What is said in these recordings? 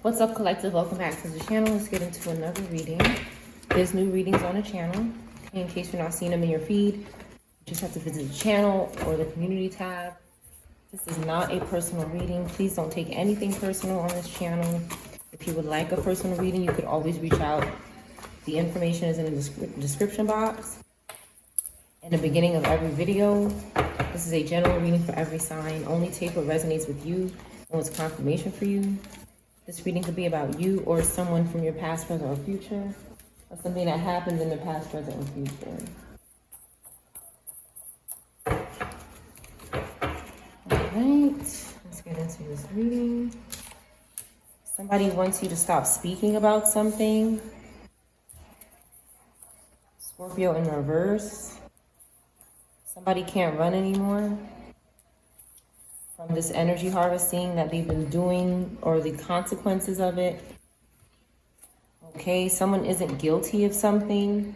What's up, collective? Welcome back to the channel. Let's get into another reading. There's new readings on the channel. In case you're not seeing them in your feed, you just have to visit the channel or the community tab. This is not a personal reading. Please don't take anything personal on this channel. If you would like a personal reading, you could always reach out. The information is in the description box. In the beginning of every video, this is a general reading for every sign. Only take what resonates with you and what's confirmation for you. This reading could be about you or someone from your past, present, or future, or something that happened in the past, present, or future. Alright, let's get into this reading. Somebody wants you to stop speaking about something. Scorpio in reverse. Somebody can't run anymore from this energy harvesting that they've been doing, or the consequences of it. Okay, someone isn't guilty of something.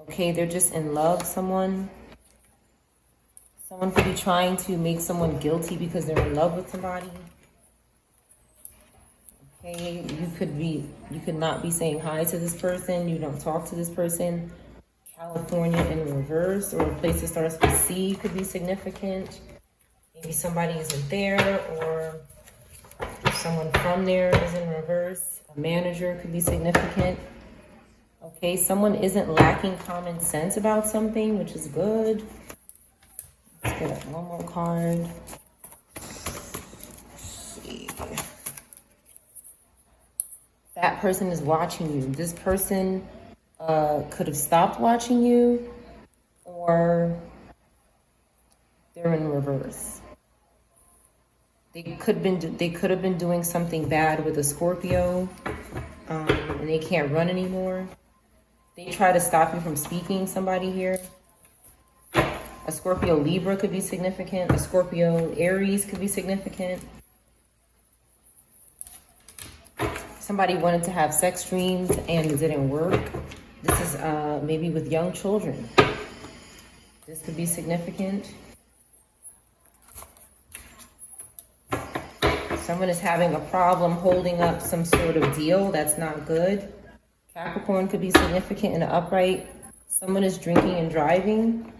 Okay, they're just in love with someone. Someone could be trying to make someone guilty because they're in love with somebody. Okay, you could not be saying hi to this person. You don't talk to this person. California in reverse, or a place that starts with C could be significant. Maybe somebody isn't there, or someone from there is in reverse. A manager could be significant. Okay, someone isn't lacking common sense about something, which is good. Let's get one more card. Let's see. That person is watching you. This person could have stopped watching you, or they're in reverse. They could have been doing something bad with a Scorpio, and they can't run anymore. They try to stop you from speaking, somebody here. A Scorpio Libra could be significant. A Scorpio Aries could be significant. Somebody wanted to have sex dreams and it didn't work. This is maybe with young children. This could be significant. Someone is having a problem holding up some sort of deal that's not good. Capricorn could be significant in the upright. Someone is drinking and driving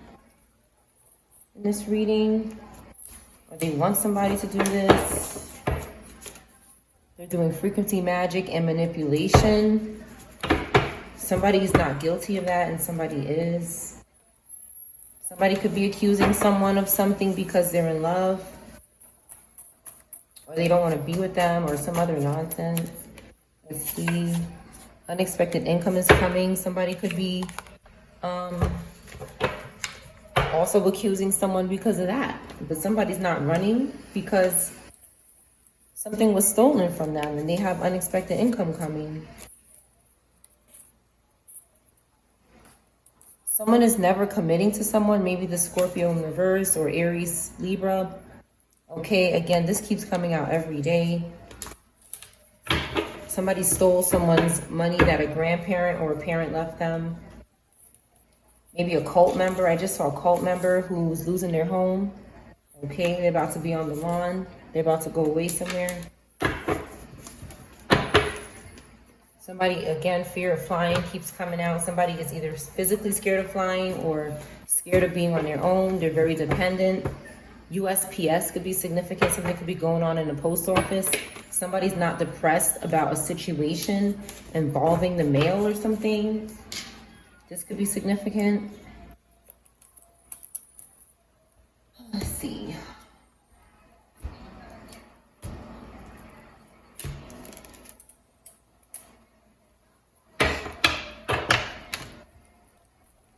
in this reading, or they want somebody to do this. They're doing frequency magic and manipulation. Somebody is not guilty of that and somebody is. Somebody could be accusing someone of something because they're in love, or they don't want to be with them, or some other nonsense. Let's see. Unexpected income is coming. Somebody could be also accusing someone because of that. But somebody's not running because something was stolen from them and they have unexpected income coming. Someone is never committing to someone. Maybe the Scorpio in reverse, or Aries, Libra. Okay, again, this keeps coming out every day. Somebody stole someone's money that a grandparent or a parent left them. Maybe a cult member. I just saw a cult member who's losing their home. Okay, they're about to be on the lawn. They're about to go away somewhere. Somebody, again, fear of flying keeps coming out. Somebody is either physically scared of flying or scared of being on their own. They're very dependent. USPS could be significant. Something could be going on in the post office. Somebody's not depressed about a situation involving the mail or something. This could be significant. Let's see.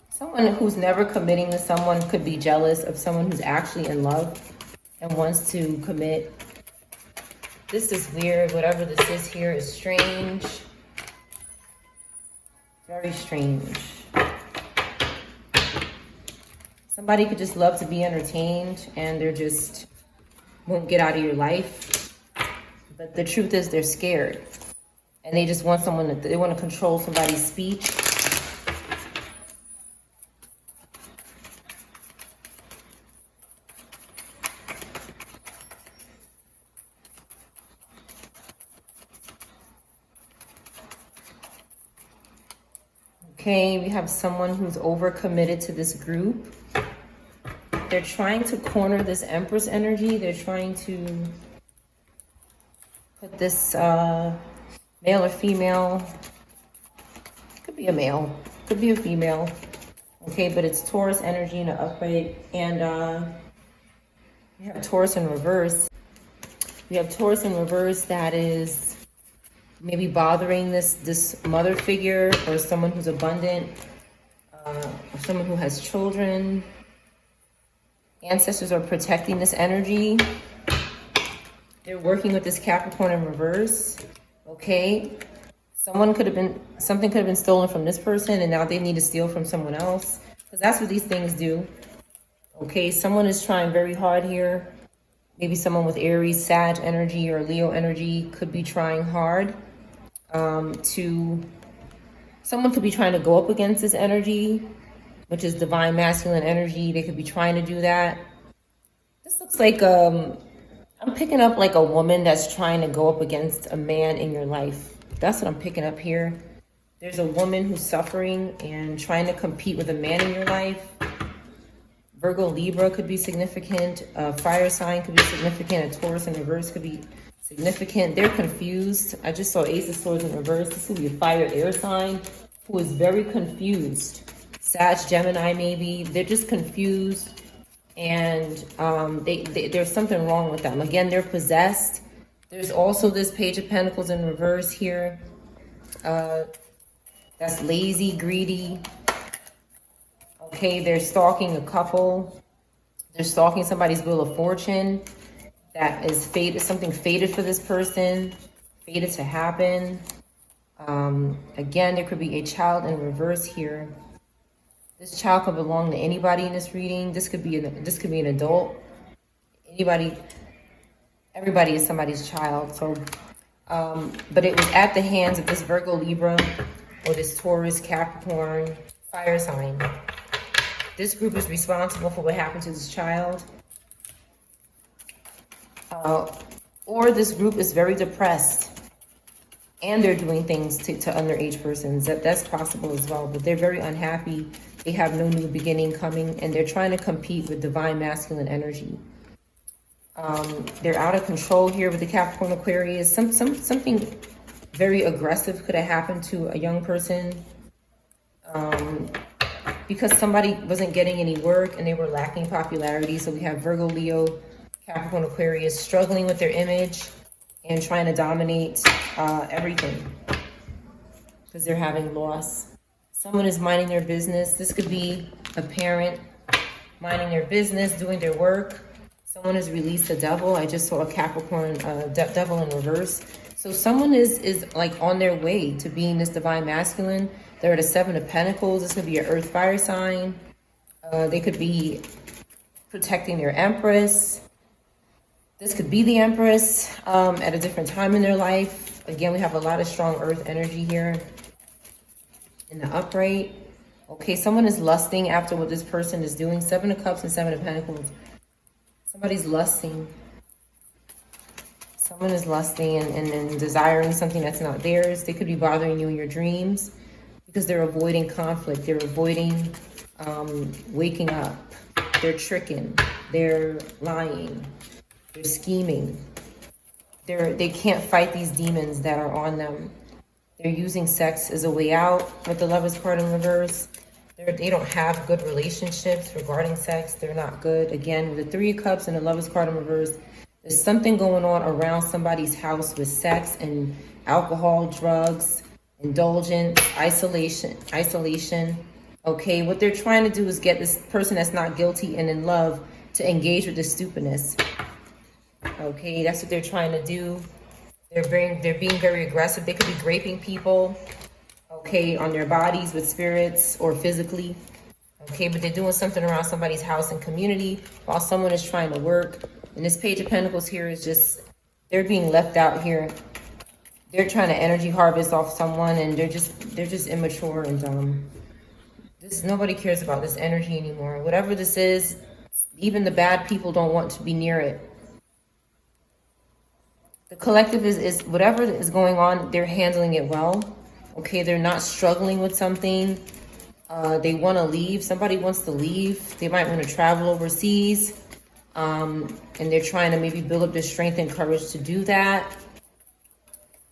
Someone who's never committing to someone could be jealous of someone who's actually in love and wants to commit. This is weird. Whatever this is here is strange. Very strange. Somebody could just love to be entertained and they're just won't get out of your life. But the truth is they're scared. And they just want someone that they want to control somebody's speech. Okay, we have someone who's overcommitted to this group. They're trying to corner this Empress energy. They're trying to put this male or female, could be a male, could be a female. Okay, but it's Taurus energy in an upright, and we have Taurus in reverse. We have Taurus in reverse that is maybe bothering this mother figure, or someone who's abundant, or someone who has children. Ancestors are protecting this energy. They're working with this Capricorn in reverse. Okay, something could have been stolen from this person, and now they need to steal from someone else, because that's what these things do. Okay, someone is trying very hard here. Maybe someone with Aries, Sag energy, or Leo energy could be trying hard someone could be trying to go up against this energy, which is divine masculine energy. They could be trying to do that. This looks like, I'm picking up like a woman that's trying to go up against a man in your life. That's what I'm picking up here. There's a woman who's suffering and trying to compete with a man in your life. Virgo, Libra could be significant. A fire sign could be significant. A Taurus in reverse could be significant. They're confused. I just saw Ace of Swords in reverse. This could be a fire air sign who is very confused. Sag, Gemini, maybe. They're just confused, and there's something wrong with them. Again, they're possessed. There's also this Page of Pentacles in reverse here. That's lazy, greedy. Okay, they're stalking a couple. They're stalking somebody's Wheel of Fortune. That is fated, something fated for this person, fated to happen. Again, there could be a child in reverse here. This child could belong to anybody in this reading. This could be an adult. Everybody is somebody's child. So, but it was at the hands of this Virgo, Libra, or this Taurus, Capricorn, fire sign. This group is responsible for what happened to this child. Or this group is very depressed and they're doing things to underage persons. That's possible as well, but they're very unhappy. They have no new beginning coming, and they're trying to compete with divine masculine energy. They're out of control here with the Capricorn Aquarius. Something very aggressive could have happened to a young person because somebody wasn't getting any work and they were lacking popularity. So we have Virgo, Leo, Capricorn, Aquarius struggling with their image and trying to dominate everything because they're having loss. Someone is minding their business. This could be a parent minding their business, doing their work. Someone has released a devil. I just saw a Capricorn devil in reverse. So someone is like on their way to being this divine masculine. They're at a 7 of Pentacles. This could be an earth fire sign. They could be protecting their Empress. This could be the Empress at a different time in their life. Again, we have a lot of strong earth energy here in the upright. Okay, someone is lusting after what this person is doing. 7 of Cups and 7 of Pentacles. Somebody's lusting. Someone is lusting and desiring something that's not theirs. They could be bothering you in your dreams because they're avoiding conflict. They're avoiding waking up. They're tricking. They're lying. They're scheming. They can't fight these demons that are on them. They're using sex as a way out with the Lovers card in reverse. They don't have good relationships regarding sex. They're not good. Again, with the 3 of Cups and the Lovers card in reverse, there's something going on around somebody's house with sex and alcohol, drugs, indulgence, isolation. Okay, what they're trying to do is get this person that's not guilty and in love to engage with the stupidness. Okay, that's what they're trying to do. They're being very aggressive. They could be raping people, okay, on their bodies with spirits or physically. Okay, but they're doing something around somebody's house and community while someone is trying to work. And this Page of Pentacles here is just, they're being left out here. They're trying to energy harvest off someone, and they're just immature and nobody cares about this energy anymore. Whatever this is, even the bad people don't want to be near it. The collective is whatever is going on, they're handling it well. Okay, they're not struggling with something. They want to leave. Somebody wants to leave. They might want to travel overseas. And they're trying to maybe build up their strength and courage to do that.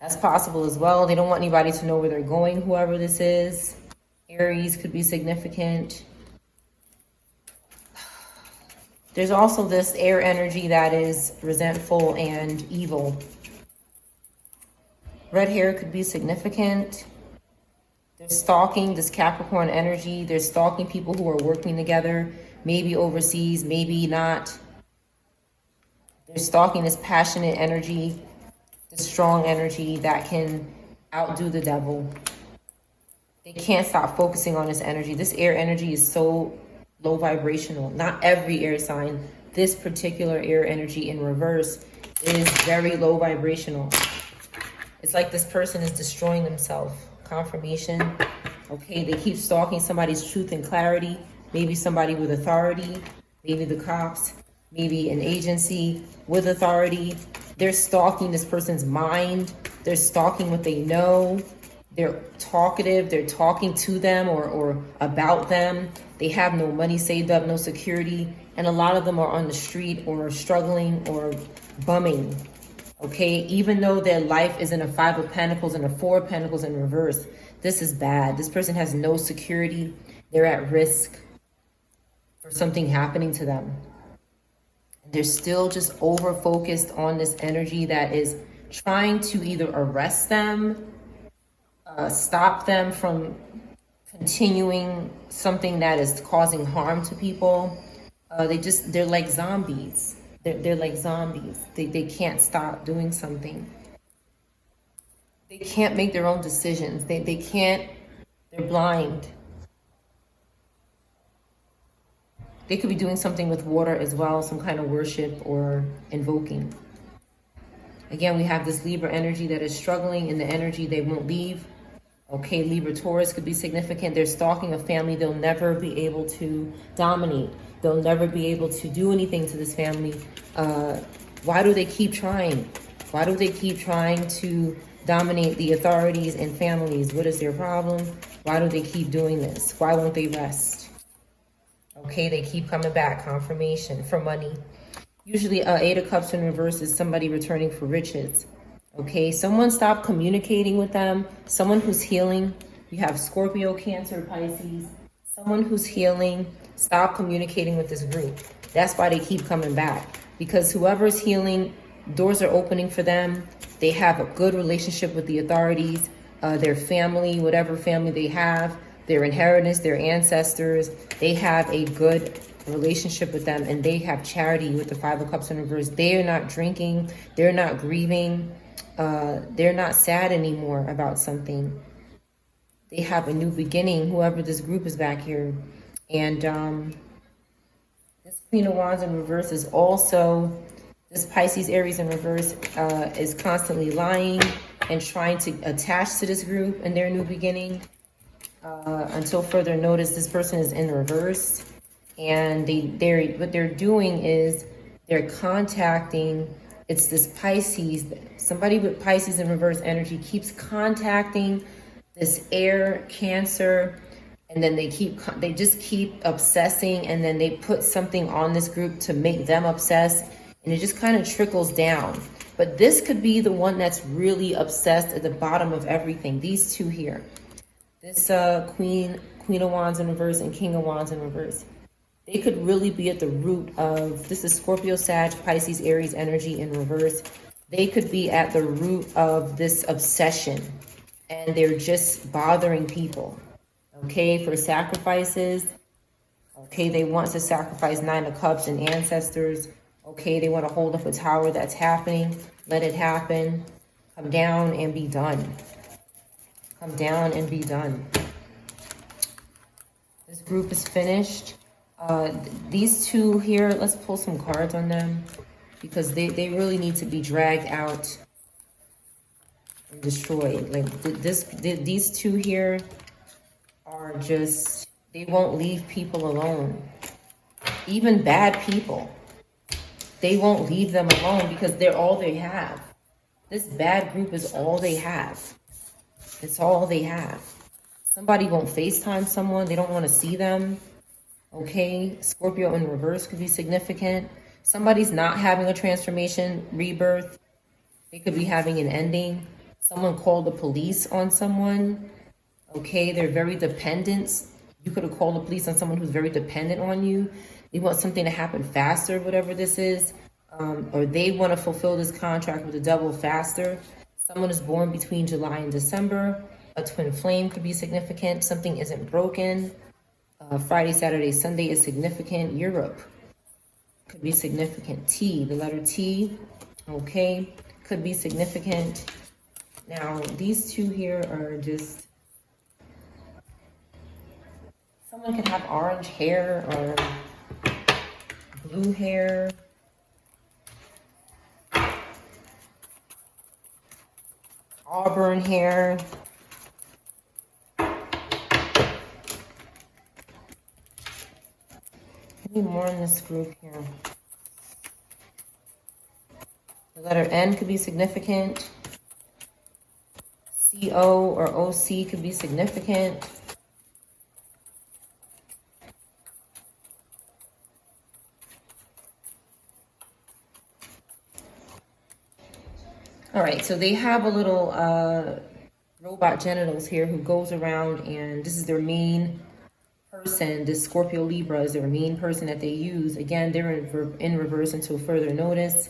That's possible as well. They don't want anybody to know where they're going, whoever this is. Aries could be significant. There's also this air energy that is resentful and evil. Red hair could be significant. They're stalking this Capricorn energy. They're stalking people who are working together, maybe overseas, maybe not. They're stalking this passionate energy, this strong energy that can outdo the devil. They can't stop focusing on this energy. This air energy is so low vibrational. Not every air sign. This particular air energy in reverse is very low vibrational. It's like this person is destroying themselves. Confirmation. Okay, they keep stalking somebody's truth and clarity. Maybe somebody with authority. Maybe the cops. Maybe an agency with authority. They're stalking this person's mind. They're stalking what they know. They're talkative. They're talking to them or about them. They have no money saved up, no security. And a lot of them are on the street or struggling or bumming. Okay, even though their life is in a 5 of Pentacles and a 4 of Pentacles in reverse, this is bad. This person has no security. They're at risk for something happening to them. They're still just over focused on this energy that is trying to either arrest them, stop them from continuing something that is causing harm to people. They're like zombies. They're like zombies. They can't stop doing something. They can't make their own decisions. They can't, they're blind. They could be doing something with water as well, some kind of worship or invoking. Again, we have this Libra energy that is struggling in the energy they won't leave. Okay, Libra Taurus could be significant. They're stalking a family they'll never be able to dominate. They'll never be able to do anything to this family. Why do they keep trying? Why do they keep trying to dominate the authorities and families? What is their problem? Why do they keep doing this? Why won't they rest? Okay, they keep coming back. Confirmation for money. Usually 8 of Cups in reverse is somebody returning for riches. Okay, someone stop communicating with them. Someone who's healing. You have Scorpio, Cancer, Pisces. Someone who's healing, stop communicating with this group. That's why they keep coming back. Because whoever's healing, doors are opening for them. They have a good relationship with the authorities, their family, whatever family they have, their inheritance, their ancestors. They have a good relationship with them, and they have charity with the 5 of Cups in reverse. They are not drinking. They're not grieving. They're not sad anymore about something. They have a new beginning, whoever this group is back here. And this Queen of Wands in reverse is also, this Pisces, Aries in reverse is constantly lying and trying to attach to this group in their new beginning. Until further notice, this person is in reverse. And what they're doing is they're contacting, it's this Pisces, somebody with Pisces in reverse energy keeps contacting this air Cancer, and then they just keep obsessing, and then they put something on this group to make them obsessed, and it just kind of trickles down. But this could be the one that's really obsessed at the bottom of everything. These two here, this Queen of Wands in reverse and King of Wands in reverse. They could really be at the root of, this is Scorpio, Sag, Pisces, Aries energy in reverse. They could be at the root of this obsession, and they're just bothering people, okay, for sacrifices. Okay, they want to sacrifice 9 of Cups and ancestors. Okay, they want to hold up a tower that's happening. Let it happen. Come down and be done. Come down and be done. This group is finished. These two here, let's pull some cards on them, because they really need to be dragged out and destroyed. Like these two here are just, they won't leave people alone. Even bad people, they won't leave them alone because they're all they have. This bad group is all they have. It's all they have. Somebody won't FaceTime someone. They don't want to see them. Okay, Scorpio in reverse could be significant. Somebody's not having a transformation, rebirth. They could be having an ending. Someone called the police on someone. Okay, they're very dependent. You could have called the police on someone who's very dependent on you. They want something to happen faster, whatever this is. Or they want to fulfill this contract with the devil faster. Someone is born between July and December. A twin flame could be significant. Something isn't broken. Friday, Saturday, Sunday is significant. Europe could be significant. T, the letter T, okay, could be significant. Now, these two here are just, someone can have orange hair or blue hair. Auburn hair. Any more in this group here? The letter N could be significant. CO or OC could be significant. All right, so they have a little robot genitals here who goes around, and this is their main person. This Scorpio Libra is their main person that they use. Again, they're in reverse until further notice,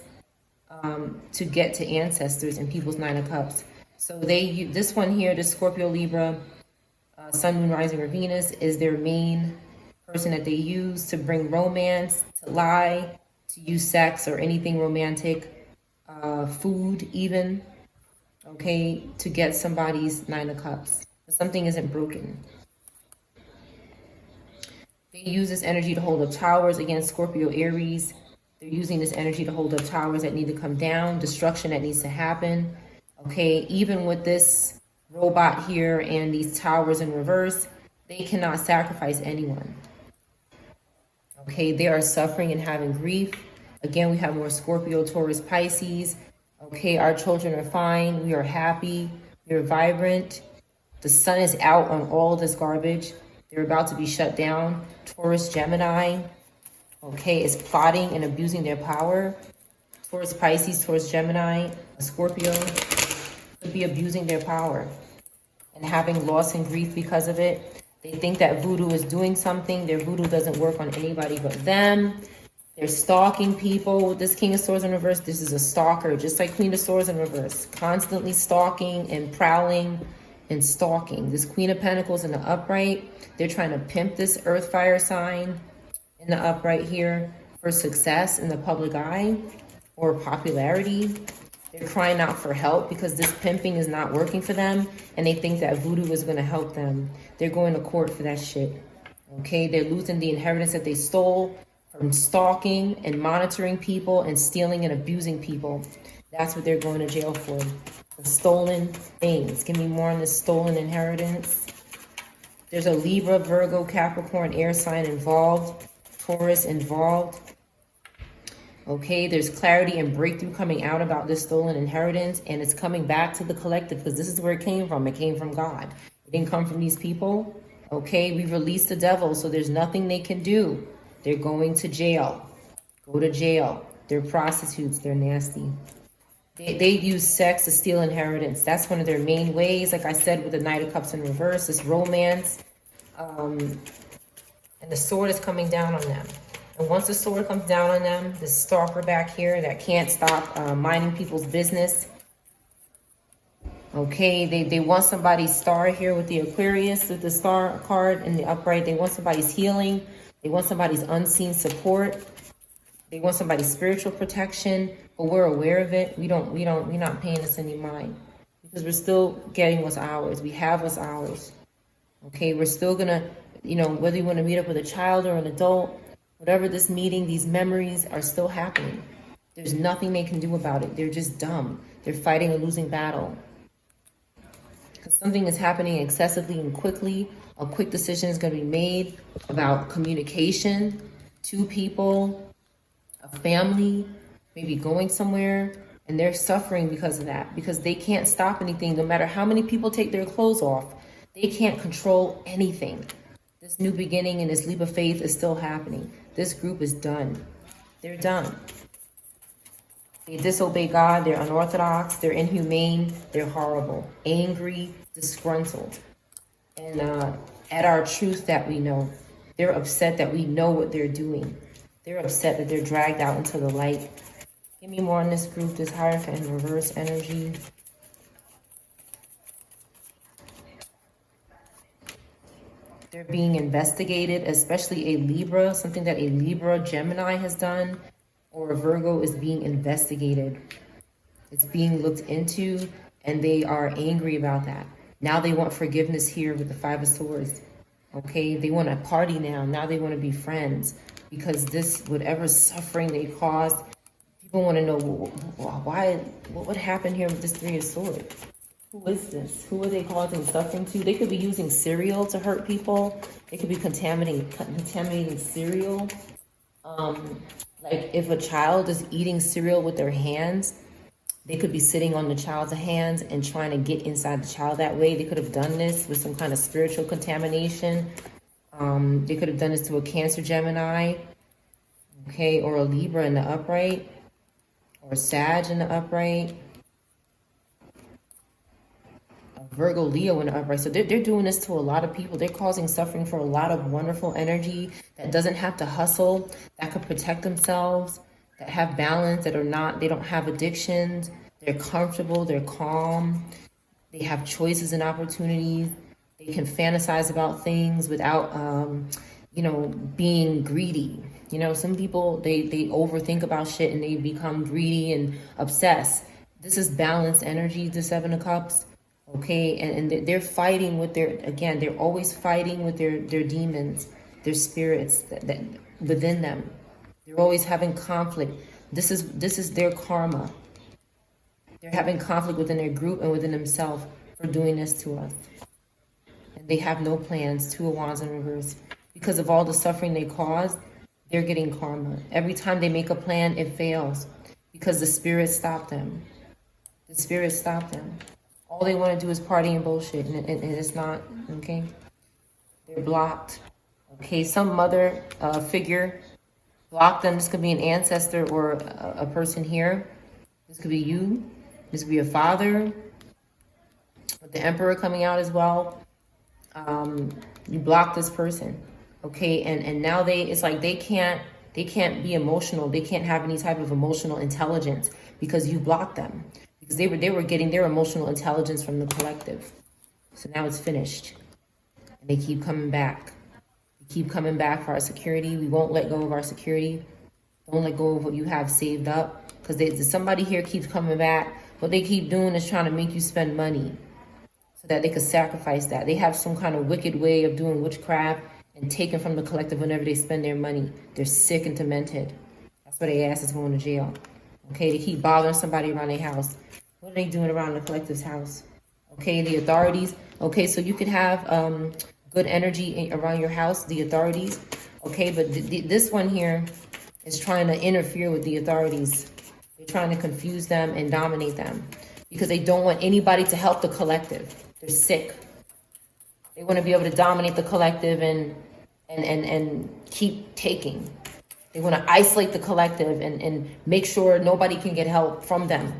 to get to ancestors and people's Nine of Cups. So they, this one here, the Scorpio Libra, Sun, Moon, Rising, or Venus, is their main person that they use to bring romance, to lie, to use sex or anything romantic, food even, okay, to get somebody's Nine of Cups. Something isn't broken. They use this energy to hold up towers against Scorpio, Aries. They're using this energy to hold up towers that need to come down, destruction that needs to happen. Okay, even with this robot here and these towers in reverse, they cannot sacrifice anyone. Okay, they are suffering and having grief. Again, we have more Scorpio, Taurus, Pisces. Okay, our children are fine. We are happy. We're vibrant. The sun is out on all this garbage. They're about to be shut down. Taurus, Gemini, okay, is plotting and abusing their power. Taurus, Pisces, Taurus, Gemini, Scorpio could be abusing their power and having loss and grief because of it. They think that voodoo is doing something. Their voodoo doesn't work on anybody but them. They're stalking people with this King of Swords in reverse. This is a stalker, just like Queen of Swords in reverse. Constantly stalking and prowling and stalking. This Queen of Pentacles in the upright, they're trying to pimp this earth fire sign in the upright here for success in the public eye or popularity. They're crying out for help because this pimping is not working for them, and they think that voodoo is going to help them. They're going to court for that shit. Okay, they're losing the inheritance that they stole from stalking and monitoring people and stealing and abusing people. That's what they're going to jail for. The stolen things. Give me more on this stolen inheritance. There's a Libra, Virgo, Capricorn, air sign involved. Taurus involved. Okay, there's clarity and breakthrough coming out about this stolen inheritance, and it's coming back to the collective because this is where it came from. It came from God. It didn't come from these people. Okay, we released the devil, so there's nothing they can do. They're going to jail. Go to jail. They're prostitutes. They're nasty. They use sex to steal inheritance. That's one of their main ways. Like I said, with the Knight of Cups in reverse, this romance. And the sword is coming down on them. And once the sword comes down on them, this stalker back here that can't stop minding people's business. Okay, they want somebody's star here with the Aquarius, with the star card in the upright. They want somebody's healing. They want somebody's unseen support. They want somebody's spiritual protection, but we're aware of it. We're not paying this any mind because we're still getting what's ours. We have what's ours. Okay, we're still gonna, whether you want to meet up with a child or an adult, whatever this meeting, these memories are still happening. There's nothing they can do about it. They're just dumb. They're fighting a losing battle. Because something is happening excessively and quickly. A quick decision is going to be made about communication, two people, a family, maybe going somewhere, and And they're suffering because of that, because they can't stop anything. No matter how many people take their clothes off, they can't control anything. This new beginning and this leap of faith is still happening. This group is done. They're done. They disobey God, they're unorthodox, they're inhumane, they're horrible, angry, disgruntled. And at our truth that we know, they're upset that we know what they're doing. They're upset that they're dragged out into the light. Give me more on this group, this Hierophant and reverse energy. They're being investigated, especially a Libra, something that a Libra Gemini has done, or a Virgo is being investigated. It's being looked into, and they are angry about that. Now they want forgiveness here with the Five of Swords. Okay, they want to party now. Now they want to be friends, because this, whatever suffering they caused, people want to know why, what happened here with this Three of Swords? Who is this? Who are they causing suffering to? They could be using cereal to hurt people. They could be contaminating cereal. Like if a child is eating cereal with their hands, they could be sitting on the child's hands and trying to get inside the child that way. They could have done this with some kind of spiritual contamination. They could have done this to a Cancer Gemini, okay, or a Libra in the upright, or a Sag in the upright. Virgo, Leo in the upright. So they're doing this to a lot of people. They're causing suffering for a lot of wonderful energy that doesn't have to hustle, that could protect themselves, that have balance, that are not, they don't have addictions. They're comfortable, they're calm, they have choices and opportunities. They can fantasize about things without, being greedy. You know, some people, they overthink about shit and they become greedy and obsessed. This is balanced energy, the Seven of Cups. Okay, and they're fighting with they're always fighting with their demons, their spirits that within them. They're always having conflict. This is their karma. They're having conflict within their group and within themselves for doing this to us. And they have no plans, Two of Wands in reverse. Because of all the suffering they caused, they're getting karma. Every time they make a plan, it fails. Because the spirits stop them. The spirits stop them. All they want to do is party and bullshit, and it's not, okay? They're blocked. Okay, some mother figure blocked them. This could be an ancestor or a person here. This could be you. This could be a father. With the Emperor coming out as well. You block this person, okay? And now it's like they can't be emotional. They can't have any type of emotional intelligence because you blocked them. Because they were getting their emotional intelligence from the collective. So now it's finished. And they keep coming back. They keep coming back for our security. We won't let go of our security. Don't let go of what you have saved up. Because somebody here keeps coming back. What they keep doing is trying to make you spend money. So that they could sacrifice that. They have some kind of wicked way of doing witchcraft and taking from the collective whenever they spend their money. They're sick and demented. That's why they ass is going to jail. Okay, they keep bothering somebody around their house. What are they doing around the collective's house? Okay, the authorities. Okay, so you could have good energy around your house, the authorities. Okay, but this one here is trying to interfere with the authorities. They're trying to confuse them and dominate them because they don't want anybody to help the collective. They're sick. They want to be able to dominate the collective and keep taking. They want to isolate the collective and make sure nobody can get help from them.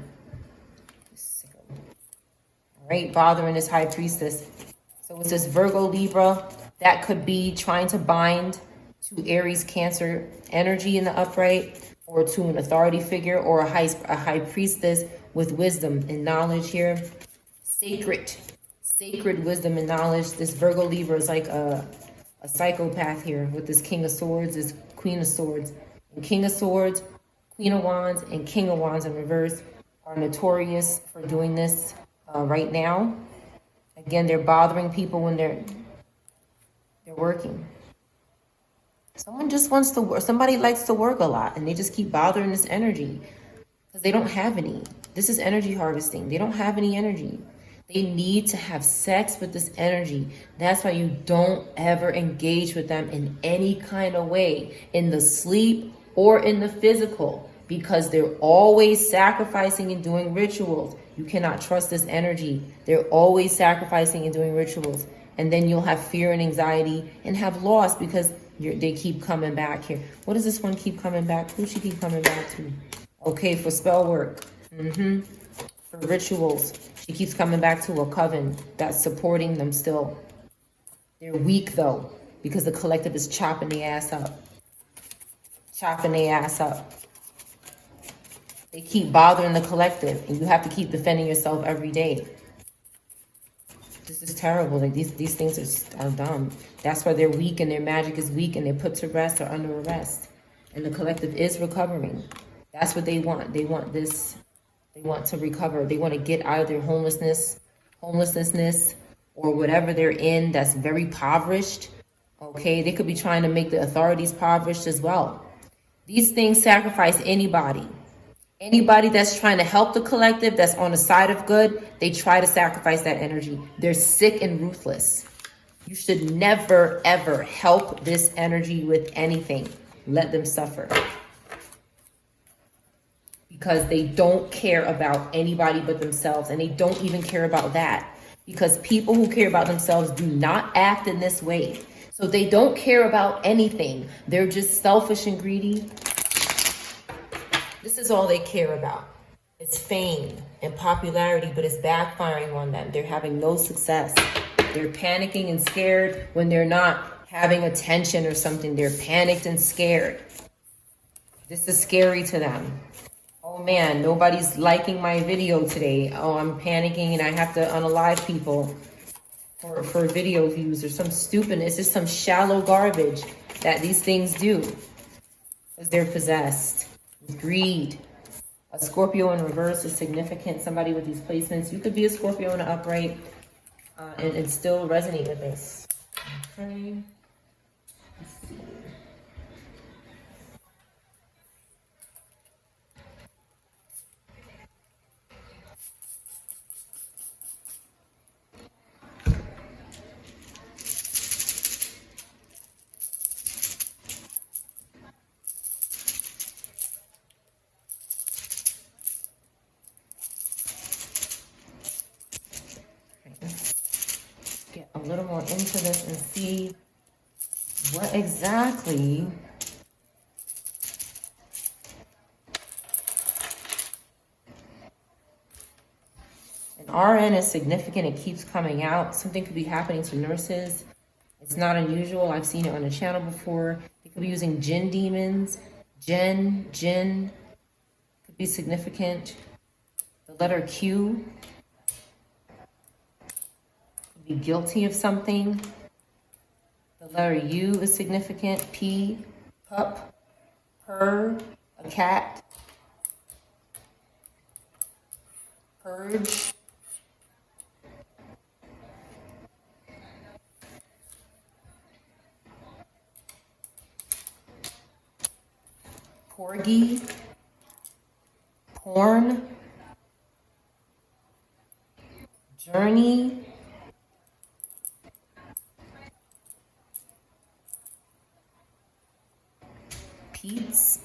All right, bothering this High Priestess. So it says Virgo, Libra. That could be trying to bind to Aries, Cancer energy in the upright, or to an authority figure, or a high priestess with wisdom and knowledge here. Sacred wisdom and knowledge. This Virgo, Libra is like a psychopath here with this King of Swords, this Queen of Swords. And King of Swords, Queen of Wands, and King of Wands in reverse are notorious for doing this right now. Again, they're bothering people when they're working. Someone just wants to work. Somebody likes to work a lot, and they just keep bothering this energy because they don't have any. This is energy harvesting. They don't have any energy. They need to have sex with this energy. That's why you don't ever engage with them in any kind of way, in the sleep or in the physical. because they're always sacrificing and doing rituals. You cannot trust this energy. They're always sacrificing and doing rituals. And then you'll have fear and anxiety and have loss because they keep coming back here. What does this one keep coming back? Who she keep coming back to? Okay, for spell work. For rituals. She keeps coming back to a coven that's supporting them still. They're weak though, because the collective is chopping their ass up. Chopping their ass up. They keep bothering the collective, and you have to keep defending yourself every day. This is terrible. Like these things are dumb. That's why they're weak, and their magic is weak, and they're put to rest or under arrest. And the collective is recovering. That's what they want. They want this. They want to recover. They want to get out of their homelessness, or whatever they're in that's very impoverished. Okay, they could be trying to make the authorities impoverished as well. These things sacrifice anybody. Anybody that's trying to help the collective, that's on the side of good, they try to sacrifice that energy. They're sick and ruthless. You should never, ever help this energy with anything. Let them suffer. Because they don't care about anybody but themselves, and they don't even care about that. Because people who care about themselves do not act in this way. So they don't care about anything. They're just selfish and greedy. This is all they care about. It's fame and popularity, but it's backfiring on them. They're having no success. They're panicking and scared when they're not having attention or something. They're panicked and scared. This is scary to them. Oh man, nobody's liking my video today. Oh, I'm panicking and I have to unalive people for video views or some stupidness. It's some shallow garbage that these things do because they're possessed. Greed. A Scorpio in reverse is significant. Somebody with these placements. You could be a Scorpio in the upright and still resonate with this. Okay. Let's see. Get a little more into this and see what exactly an RN is significant. It keeps coming out. Something could be happening to nurses. It's not unusual. I've seen it on the channel before. They could be using jinn demons. Jinn could be significant. The letter Q. Be guilty of something. The letter U is significant. P, pup, purr, a cat. Purge. Porgy. Porn. Journey.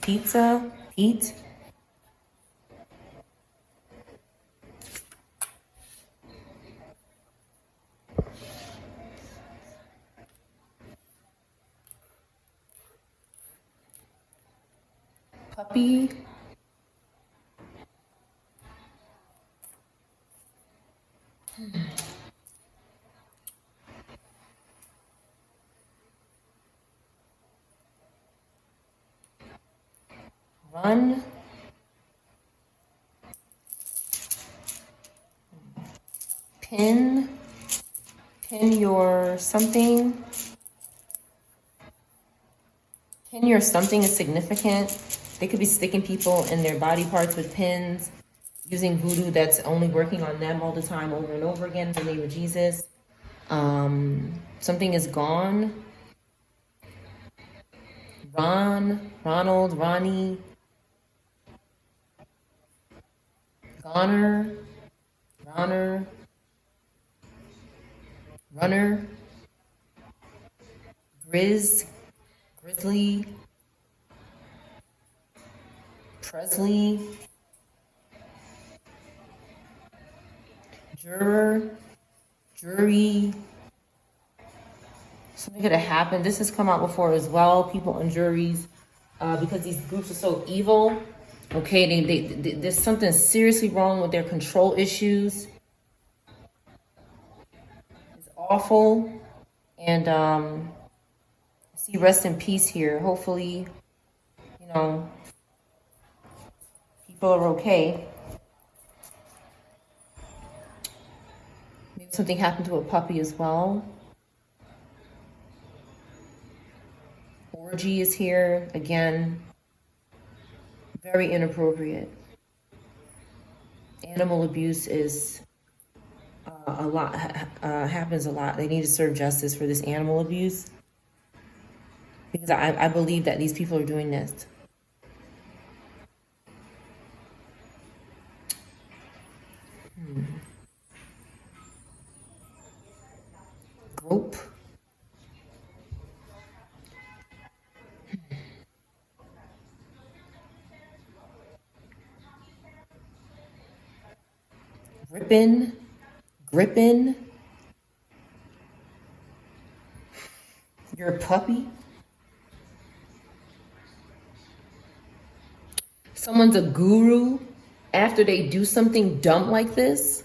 Pizza, Pete. Puppy. Run. Pin your something. Pin your something is significant. They could be sticking people in their body parts with pins, using voodoo that's only working on them all the time, over and over again in the name of Jesus. Something is gone. Ronald, Ronnie. Goner, Runner, Grizzly, Presley, juror, jury. Something could have happened. This has come out before as well. People on juries, because these groups are so evil. Okay, there's something seriously wrong with their control issues. It's awful. And I see rest in peace here. Hopefully, you know, people are okay. Maybe something happened to a puppy as well. Orgy is here again. Very inappropriate. Animal abuse is a lot, happens a lot. They need to serve justice for this animal abuse, because I believe that these people are doing this. Group. Gripping. You're a puppy. Someone's a guru after they do something dumb like this.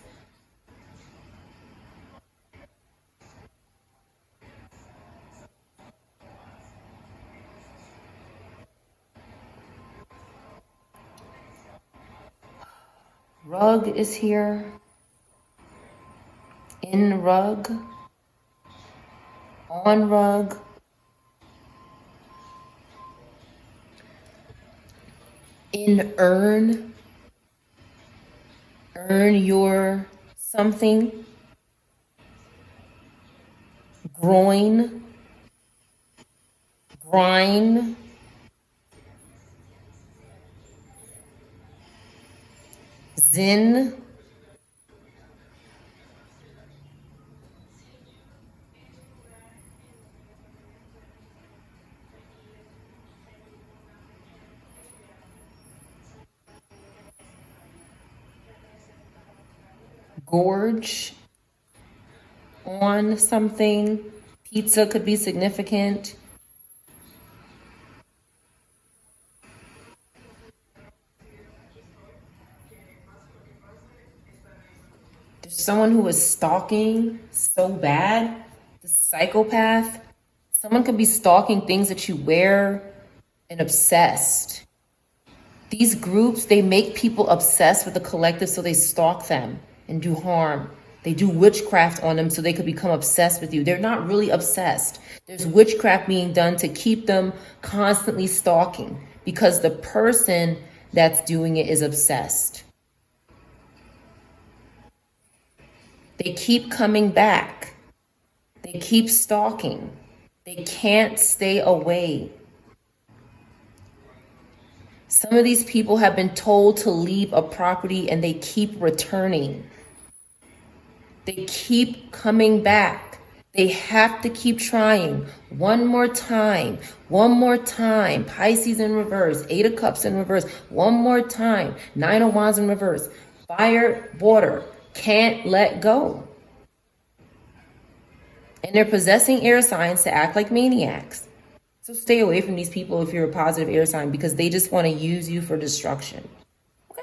Rug is here. In rug. On rug. In earn. Earn your something. Groin. Grind. Zin. Gorge on something. Pizza could be significant. There's someone who is stalking so bad. The psychopath. Someone could be stalking things that you wear and obsessed. These groups, they make people obsessed with the collective, so they stalk them and do harm. They do witchcraft on them so they could become obsessed with you. They're not really obsessed. There's witchcraft being done to keep them constantly stalking, because the person that's doing it is obsessed. They keep coming back. They keep stalking. They can't stay away. Some of these people have been told to leave a property and they keep returning. They keep coming back. They have to keep trying. One more time. One more time. Pisces in reverse. 8 of Cups in reverse. One more time. 9 of Wands in reverse. Fire, water. Can't let go. And they're possessing air signs to act like maniacs. So stay away from these people if you're a positive air sign, because they just want to use you for destruction. Okay?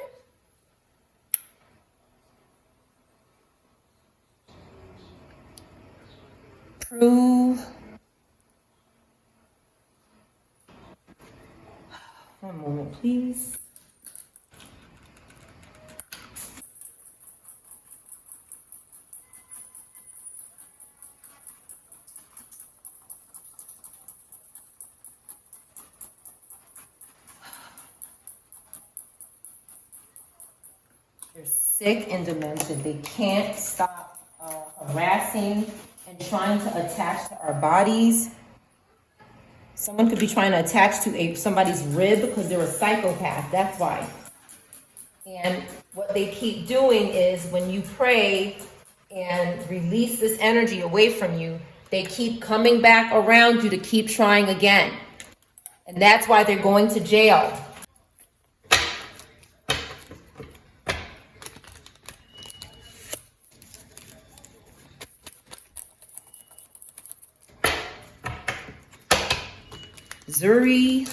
Prove. One moment, please. They're sick and demented. They can't stop harassing and trying to attach to our bodies. Someone could be trying to attach to somebody's rib because they're a psychopath. That's why. And what they keep doing is, when you pray and release this energy away from you, they keep coming back around you to keep trying again. And that's why they're going to jail. Zuri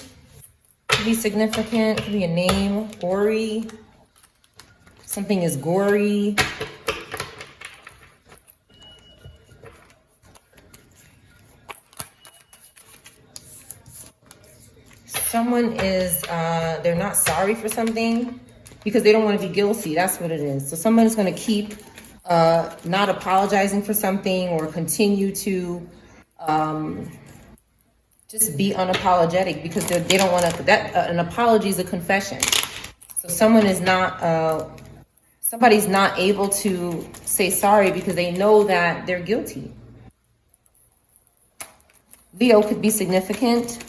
could be significant, could be a name. Ori, something is gory. Someone is, they're not sorry for something because they don't want to be guilty. That's what it is. So someone is going to keep not apologizing for something or continue to just be unapologetic because they don't want to, an apology is a confession. So someone is not, somebody's not able to say sorry because they know that they're guilty. Leo could be significant.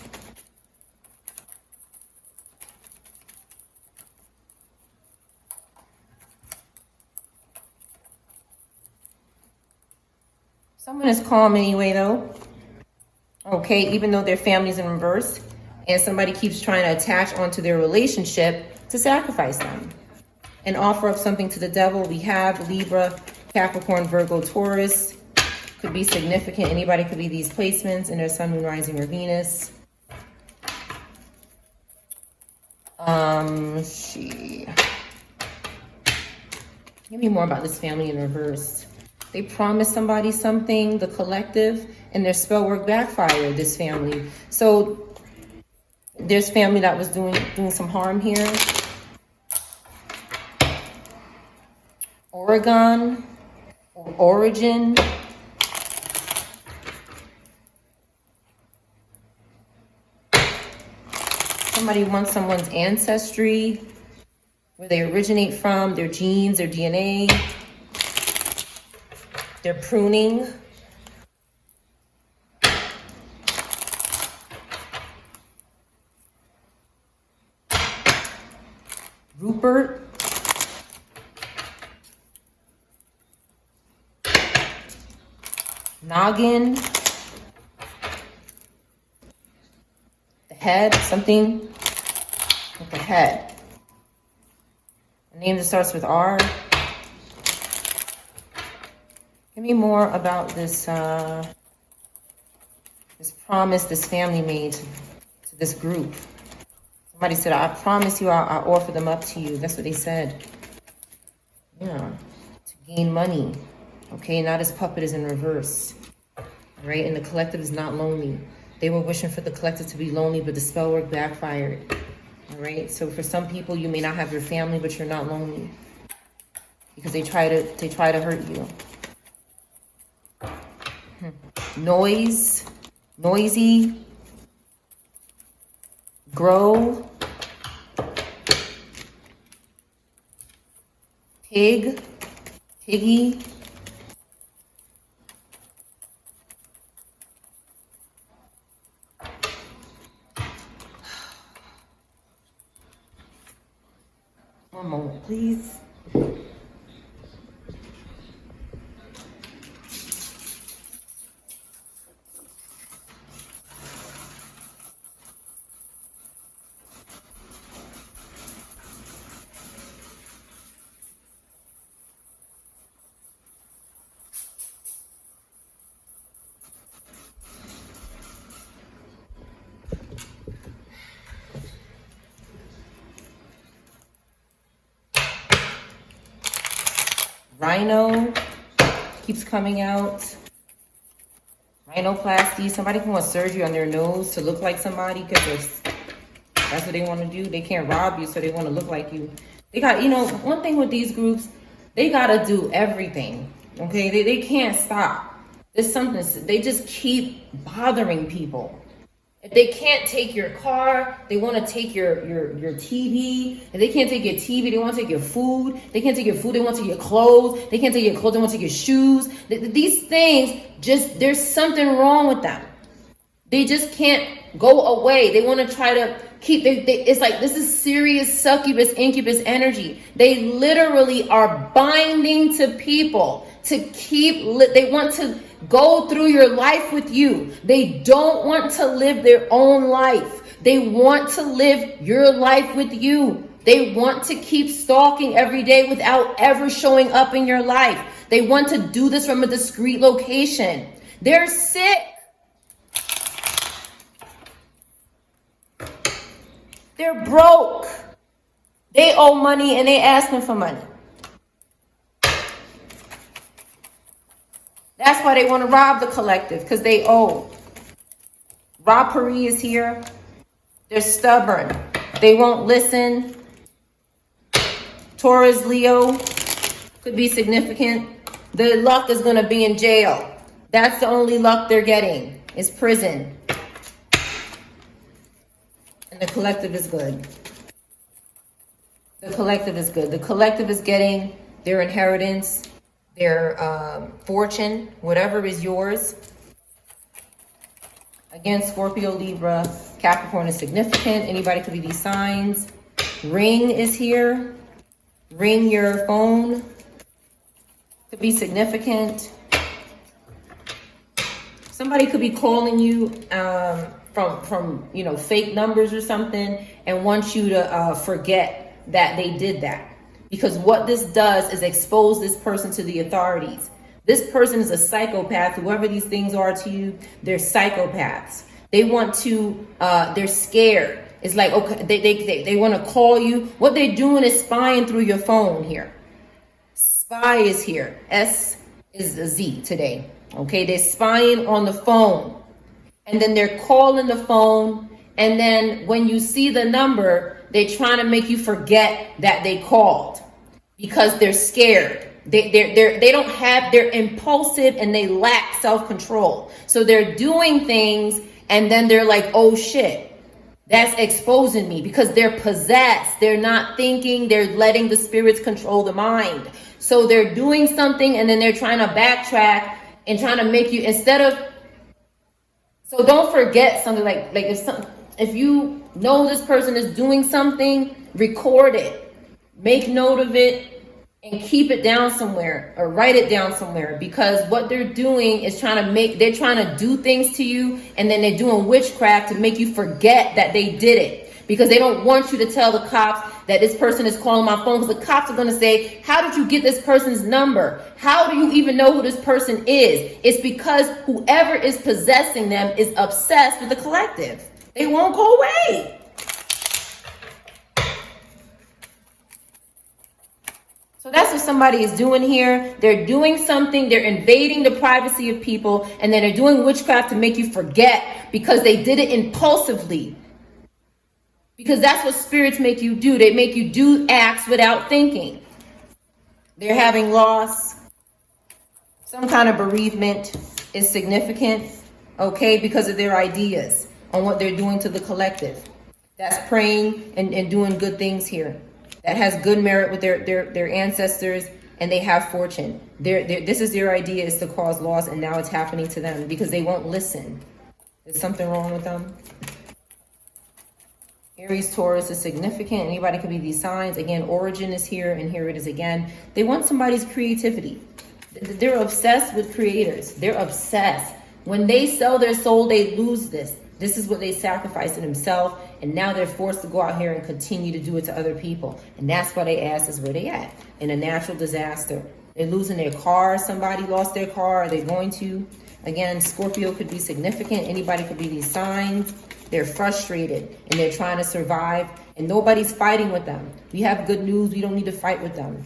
Someone is calm anyway, though. Okay, even though their family's in reverse and somebody keeps trying to attach onto their relationship to sacrifice them and offer up something to the devil. We have Libra, Capricorn, Virgo, Taurus. Could be significant. Anybody could be these placements in their sun, moon, rising, or Venus. Give me more about this family in reverse. They promised somebody something, the collective, and their spell work backfired, this family. So there's family that was doing some harm here. Oregon, or origin. Somebody wants someone's ancestry, where they originate from, their genes, their DNA. They're pruning. Rupert. Noggin. The head, something with the head. A name that starts with R. Give me more about this this promise this family made to this group. Somebody said, I promise you I'll offer them up to you. That's what they said. Yeah, to gain money. Okay, now this puppet is in reverse. All right, and the collective is not lonely. They were wishing for the collective to be lonely, but the spell work backfired. All right, so for some people, you may not have your family, but you're not lonely because they try to hurt you. Noise, noisy, grow, pig, piggy, one moment, please. Rhino keeps coming out. Rhinoplasty. Somebody can want surgery on their nose to look like somebody because that's what they want to do. They can't rob you, so they want to look like you. They got, one thing with these groups, they got to do everything. Okay, they can't stop. There's something, they just keep bothering people. If they can't take your car, they want to take your TV. If they can't take your TV, they want to take your food. They can't take your food, they want to take your clothes. They can't take your clothes, they want to take your shoes. These things, there's something wrong with them. They just can't go away. They want to try to keep, it's like, this is serious succubus, incubus energy. They literally are binding to people to keep, they want to go through your life with you. They don't want to live their own life. They want to live your life with you. They want to keep stalking every day without ever showing up in your life. They want to do this from a discreet location. They're sick. They're broke. They owe money and they asking for money. That's why they want to rob the collective, because they owe. Robbery is here. They're stubborn. They won't listen. Taurus, Leo could be significant. The luck is going to be in jail. That's the only luck they're getting, is prison. And the collective is good. The collective is good. The collective is getting their inheritance, their fortune, whatever is yours. Again, Scorpio, Libra, Capricorn is significant. Anybody could be these signs. Ring is here. Ring your phone. Could be significant. Somebody could be calling you from fake numbers or something and wants you to forget that they did that. Because what this does is expose this person to the authorities. This person is a psychopath. Whoever these things are to you, they're psychopaths. They want to, they're scared. It's like, okay, they want to call you. What they're doing is spying through your phone here. Spy is here. S is a Z today. Okay, they're spying on the phone. And then they're calling the phone. And then when you see the number, they're trying to make you forget that they called because they're scared. They're impulsive and they lack self-control. So they're doing things and then they're like, oh shit, that's exposing me, because they're possessed. They're not thinking, they're letting the spirits control the mind. So they're doing something and then they're trying to backtrack and trying to make you, so don't forget something like if you know this person is doing something, record it, make note of it, and keep it down somewhere or write it down somewhere, because what they're doing is they're trying to do things to you, and then they're doing witchcraft to make you forget that they did it, because they don't want you to tell the cops that this person is calling my phone, because the cops are going to say, how did you get this person's number? How do you even know who this person is? It's because whoever is possessing them is obsessed with the collective. They won't go away. So that's what somebody is doing here. They're doing something. They're invading the privacy of people, and then they're doing witchcraft to make you forget, because they did it impulsively. Because that's what spirits make you do. They make you do acts without thinking. They're having loss. Some kind of bereavement is significant, okay, because of their ideas on what they're doing to the collective. That's praying and doing good things here. That has good merit with their ancestors, and they have fortune. This is their idea, is to cause loss, and now it's happening to them because they won't listen. There's something wrong with them. Aries, Taurus is significant. Anybody could be these signs. Again, origin is here, and here it is again. They want somebody's creativity. They're obsessed with creators. They're obsessed. When they sell their soul, they lose this. This is what they sacrificed to themselves, and now they're forced to go out here and continue to do it to other people. And that's why they ask us where they at. In a natural disaster. They're losing their car. Somebody lost their car. Are they going to? Again, Scorpio could be significant. Anybody could be these signs. They're frustrated and they're trying to survive, and nobody's fighting with them. We have good news. We don't need to fight with them.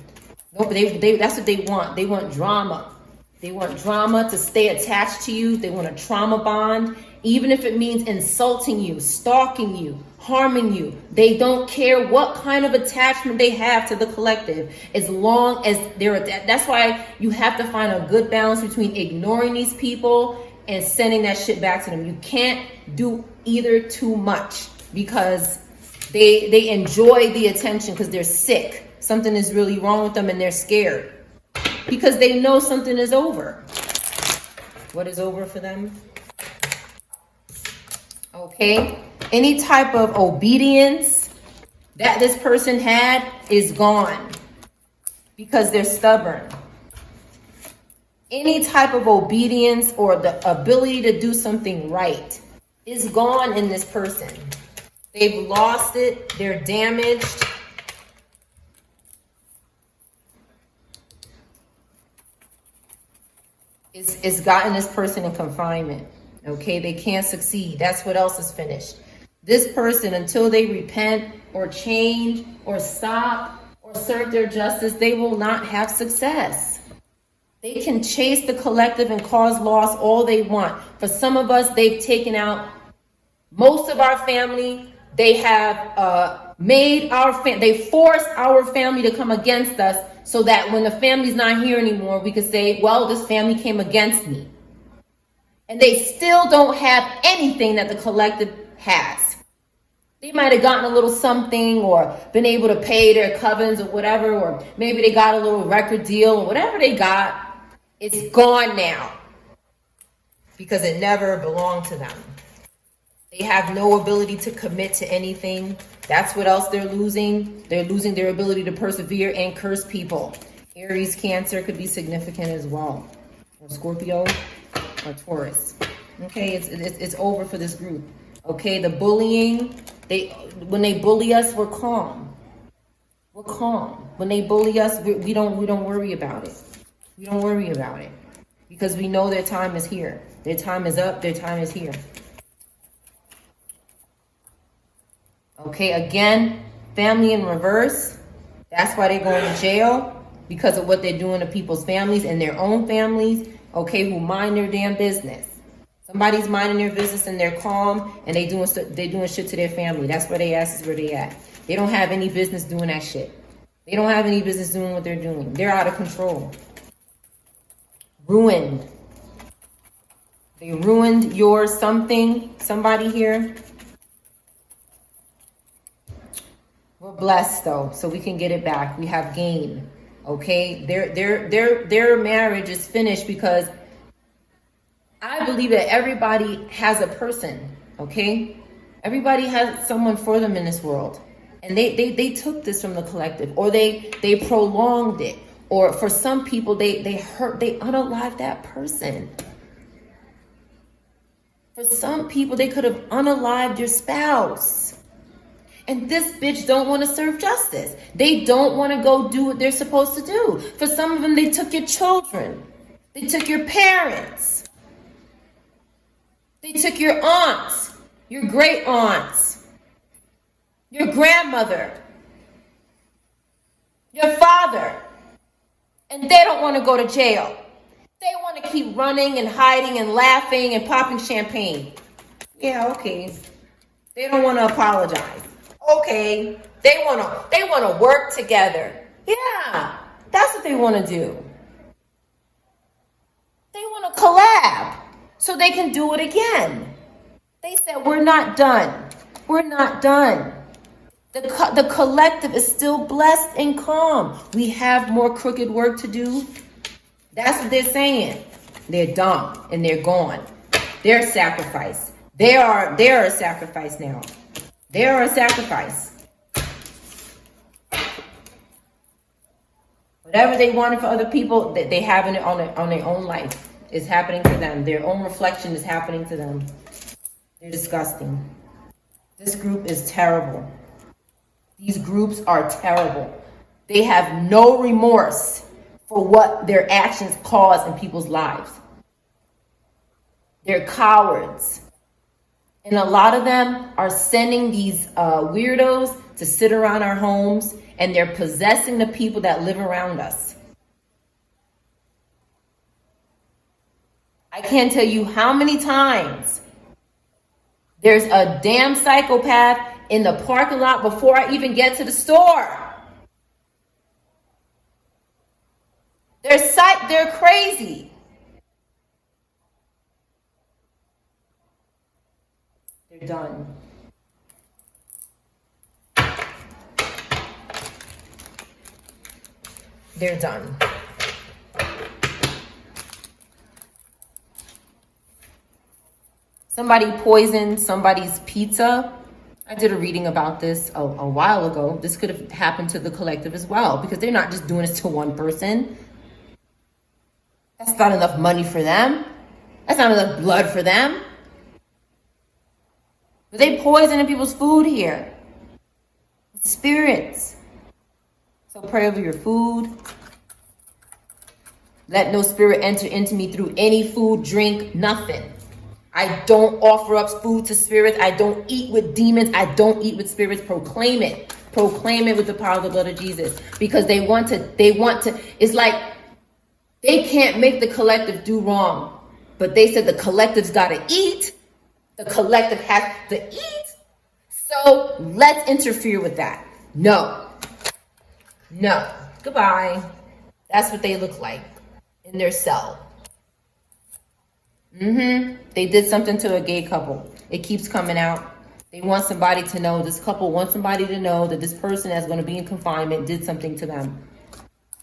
No, that's what they want. They want drama. They want drama to stay attached to you. They want a trauma bond, even if it means insulting you, stalking you, harming you. They don't care what kind of attachment they have to the collective, as long as that's why you have to find a good balance between ignoring these people and sending that shit back to them. You can't do either too much, because they enjoy the attention because they're sick. Something is really wrong with them and they're scared because they know something is over. What is over for them? Okay. Any type of obedience that this person had is gone because they're stubborn. Any type of obedience or the ability to do something right is gone in this person. They've lost it. They're damaged. It's gotten this person in confinement. Okay, they can't succeed. That's what else is finished. This person, until they repent or change or stop or serve their justice, they will not have success. They can chase the collective and cause loss all they want. For some of us, they've taken out most of our family. They have they forced our family to come against us so that when the family's not here anymore, we could say, well, this family came against me. And they still don't have anything that the collective has. They might have gotten a little something or been able to pay their covens or whatever, or maybe they got a little record deal or whatever they got. It's gone now because it never belonged to them. They have no ability to commit to anything. That's what else they're losing. They're losing their ability to persevere and curse people. Aries, Cancer could be significant as well. Or Scorpio or Taurus. Okay, it's over for this group. Okay, the bullying, when they bully us, we're calm. We're calm. When they bully us, we don't worry about it. We don't worry about it because we know their time is here. Their time is up. Their time is here. Okay, again, family in reverse. That's why they're going to jail, because of what they're doing to people's families and their own families, okay, who mind their damn business. Somebody's minding their business and they're calm and they doing shit to their family. That's where they ass is where they at. They don't have any business doing that shit. They don't have any business doing what they're doing. They're out of control. Ruined. They ruined your somebody here. We're blessed though, so we can get it back. We have gain. Okay? Their marriage is finished because I believe that everybody has a person, okay? Everybody has someone for them in this world. And they took this from the collective, or they prolonged it. Or for some people, they unalived that person. For some people, they could have unalived your spouse. And this bitch don't want to serve justice. They don't want to go do what they're supposed to do. For some of them, they took your children. They took your parents. They took your aunts, your great aunts, your grandmother, your father. And they don't want to go to jail. They want to keep running and hiding and laughing and popping champagne. Yeah, okay. They don't want to apologize. Okay. They want to work together. Yeah, that's what they want to do. They want to collab so they can do it again. They said, we're not done. We're not done. The collective is still blessed and calm. We have more crooked work to do. That's what they're saying. They're dumb and they're gone. They're sacrificed. They're a sacrifice now. They're a sacrifice. Whatever they wanted for other people, they have it on their own life. It's happening to them. Their own reflection is happening to them. They're disgusting. This group is terrible. These groups are terrible. They have no remorse for what their actions cause in people's lives. They're cowards. And a lot of them are sending these weirdos to sit around our homes, and they're possessing the people that live around us. I can't tell you how many times there's a damn psychopath in the parking lot before I even get to the store. They're crazy. They're done. They're done. Somebody poisoned somebody's pizza. I did a reading about this a while ago. This could have happened to the collective as well, because they're not just doing this to one person. That's not enough money for them. That's not enough blood for them. But they poisoning people's food here. Spirits. So pray over your food. Let no spirit enter into me through any food, drink, nothing. I don't offer up food to spirits. I don't eat with demons. I don't eat with spirits. Proclaim it. Proclaim it with the power of the blood of Jesus. Because they want to, it's like they can't make the collective do wrong. But they said the collective's got to eat. The collective has to eat. So let's interfere with that. No. No. Goodbye. That's what they look like in their cell. They did something to a gay couple. It keeps coming out. They want somebody to know, this couple wants somebody to know that this person that's going to be in confinement did something to them.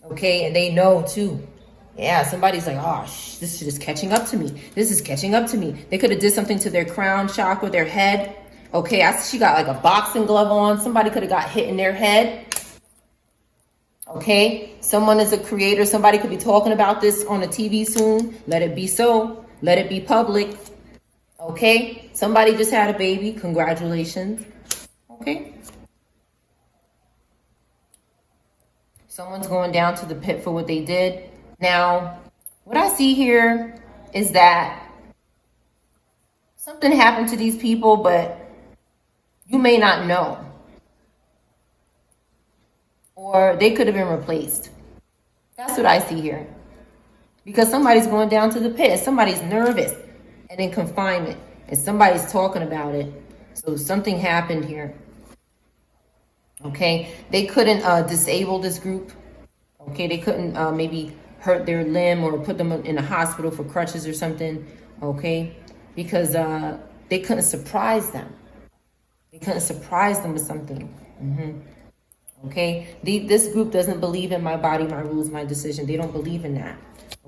Okay, and they know too. Yeah, somebody's like, oh, this shit is catching up to me. This is catching up to me. They could have did something to their crown chakra, their head. Okay, she got like a boxing glove on. Somebody could have got hit in their head. Okay, someone is a creator. Somebody could be talking about this on a TV soon. Let it be so. Let it be public. Okay, somebody just had a baby. Congratulations. Okay. Someone's going down to the pit for what they did. Now, what I see here is that something happened to these people, but you may not know. Or they could have been replaced. That's what I see here. Because somebody's going down to the pit. Somebody's nervous and in confinement. And somebody's talking about it. So something happened here. Okay. They couldn't disable this group. Okay. They couldn't maybe hurt their limb or put them in a hospital for crutches or something. Okay. Because they couldn't surprise them. They couldn't surprise them with something. Okay. This group doesn't believe in my body, my rules, my decision. They don't believe in that.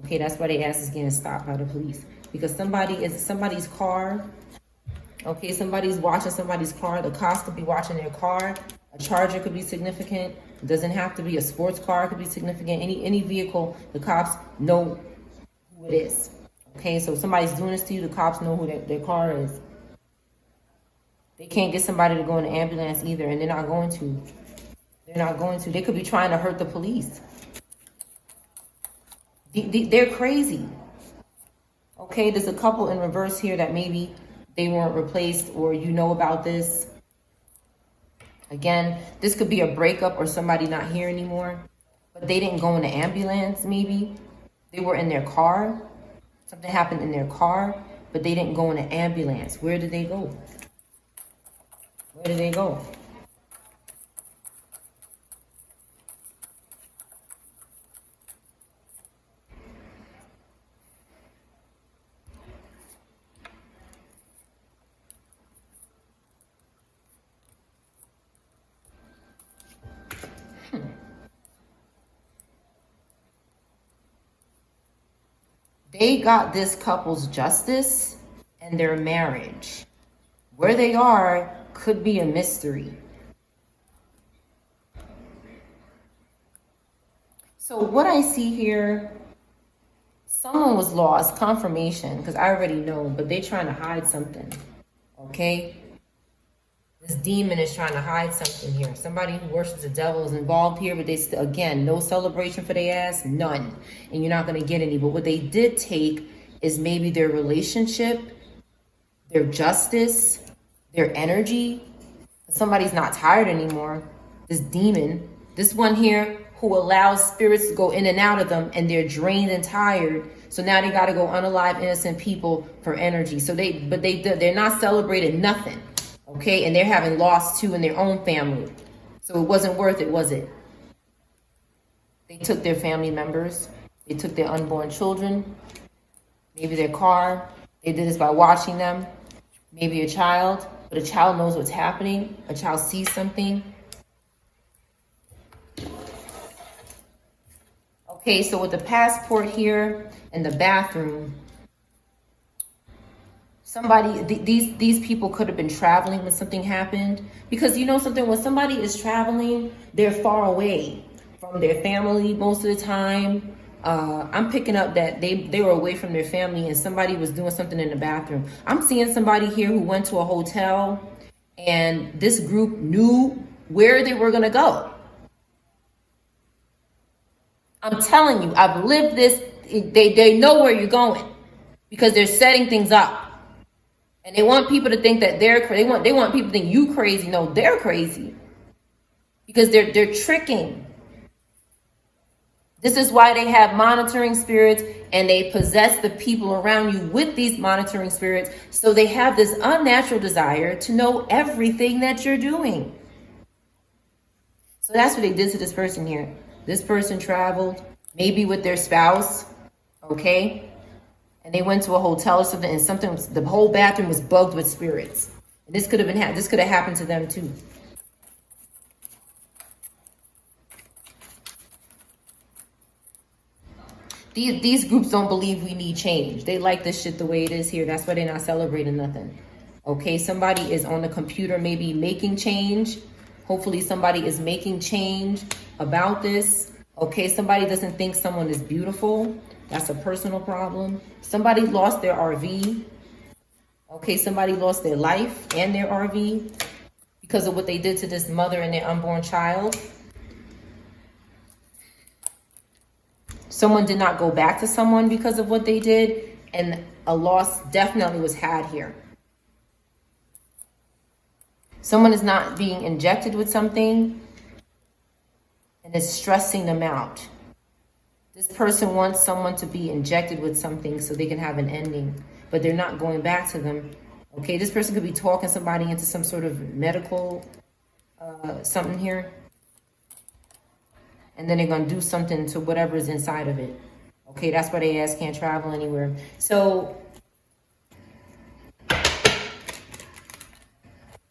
Okay, that's why their ass is getting stopped by the police. Because somebody's car. Okay, somebody's watching somebody's car. The cops could be watching their car. A charger could be significant. It doesn't have to be a sports car. It could be significant. Any vehicle, the cops know who it is. Okay, so if somebody's doing this to you, the cops know who their car is. They can't get somebody to go in an ambulance either, and they're not going to. They're not going to. They could be trying to hurt the police. They're crazy. Okay, there's a couple in reverse here that maybe they weren't replaced or you know about this. Again, this could be a breakup or somebody not here anymore. But they didn't go in the ambulance maybe. They were in their car. Something happened in their car, but they didn't go in the ambulance. Where did they go? Where did they go? They got this couple's justice and their marriage. Where they are could be a mystery. So what I see here, someone was lost, confirmation, because I already know, but they're trying to hide something. Okay? This demon is trying to hide something here. Somebody who worships the devil is involved here, but they still, again, no celebration for their ass, none. And you're not going to get any. But what they did take is maybe their relationship, their justice, their energy. Somebody's not tired anymore. This demon, this one here who allows spirits to go in and out of them, and they're drained and tired. So now they got to go unalive innocent people for energy. So they're not celebrating nothing. Okay, and they're having loss too in their own family. So it wasn't worth it, was it? They took their family members. They took their unborn children. Maybe their car. They did this by watching them. Maybe a child. But a child knows what's happening. A child sees something. Okay, so with the passport here and the bathroom, these people could have been traveling when something happened. Because you know something, when somebody is traveling, they're far away from their family most of the time. I'm picking up that they were away from their family and somebody was doing something in the bathroom. I'm seeing somebody here who went to a hotel and this group knew where they were going to go. I'm telling you, I've lived this. They know where you're going because they're setting things up. And they want people to think that they want people to think you crazy. No, they're crazy. Because they're tricking. This is why they have monitoring spirits, and they possess the people around you with these monitoring spirits. So they have this unnatural desire to know everything that you're doing. So that's what they did to this person here. This person traveled, maybe with their spouse, okay? And they went to a hotel or something, and the whole bathroom was bugged with spirits. And this could have happened to them too. These groups don't believe we need change. They like this shit the way it is here. That's why they're not celebrating nothing. Okay, somebody is on the computer maybe making change. Hopefully somebody is making change about this. Okay, somebody doesn't think someone is beautiful. That's a personal problem. Somebody lost their RV. Okay, somebody lost their life and their RV because of what they did to this mother and their unborn child. Someone did not go back to someone because of what they did, and a loss definitely was had here. Someone is not being injected with something and is stressing them out. This person wants someone to be injected with something so they can have an ending, but they're not going back to them. Okay, this person could be talking somebody into some sort of medical something here. And then they're going to do something to whatever is inside of it. Okay, that's why they ask can't travel anywhere. So,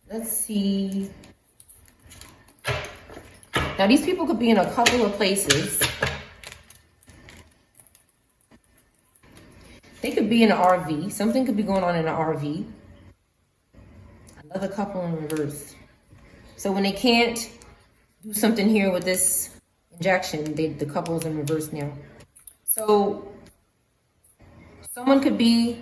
let's see. Now, these people could be in a couple of places. They could be in an RV. Something could be going on in an RV. Another couple in reverse. So when they can't do something here with this injection, the couple is in reverse now. So someone could be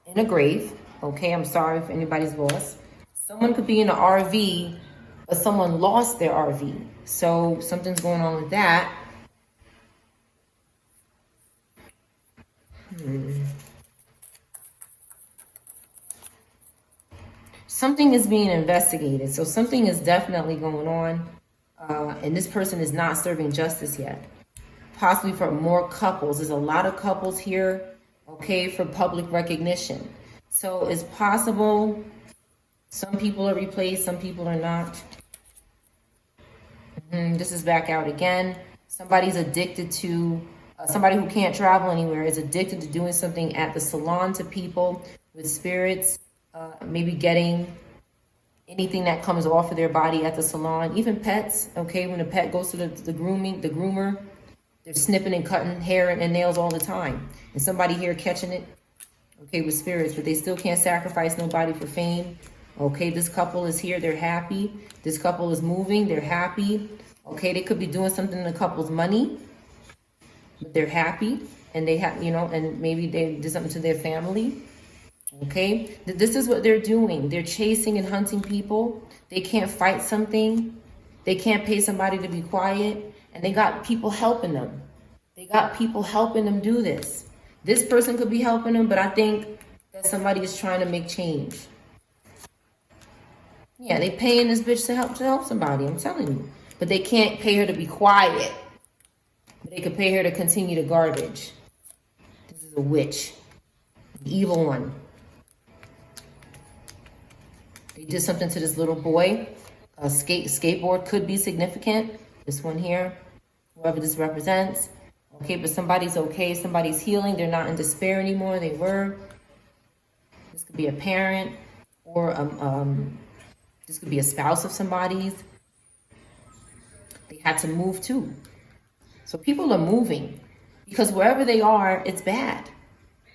in a grave. Okay, I'm sorry if anybody's lost. Someone could be in an RV, but someone lost their RV. So something's going on with that. Something is being investigated. So something is definitely going on. And this person is not serving justice yet. Possibly for more couples. There's a lot of couples here, okay, for public recognition. So it's possible some people are replaced, some people are not. This is back out again. Somebody's addicted to, somebody who can't travel anywhere is addicted to doing something at the salon to people with spirits, maybe getting anything that comes off of their body at the salon, even pets, okay? When a pet goes to the groomer, they're snipping and cutting hair and nails all the time. And somebody here catching it, okay, with spirits, but they still can't sacrifice nobody for fame. Okay, this couple is here, they're happy. This couple is moving, they're happy. Okay, they could be doing something to the couple's money, but they're happy. And they have, and maybe they did something to their family. Okay, this is what they're doing. They're chasing and hunting people. They can't fight something. They can't pay somebody to be quiet. And they got people helping them. They got people helping them do this. This person could be helping them, but I think that somebody is trying to make change. Yeah, they paying this bitch to help somebody, I'm telling you. But they can't pay her to be quiet. But they could pay her to continue the garbage. This is a witch. An evil one. They did something to this little boy. A skateboard could be significant. This one here, whoever this represents. Okay, but somebody's okay. Somebody's healing. They're not in despair anymore. They were. This could be a parent, or this could be a spouse of somebody's. They had to move too. So people are moving because wherever they are, it's bad.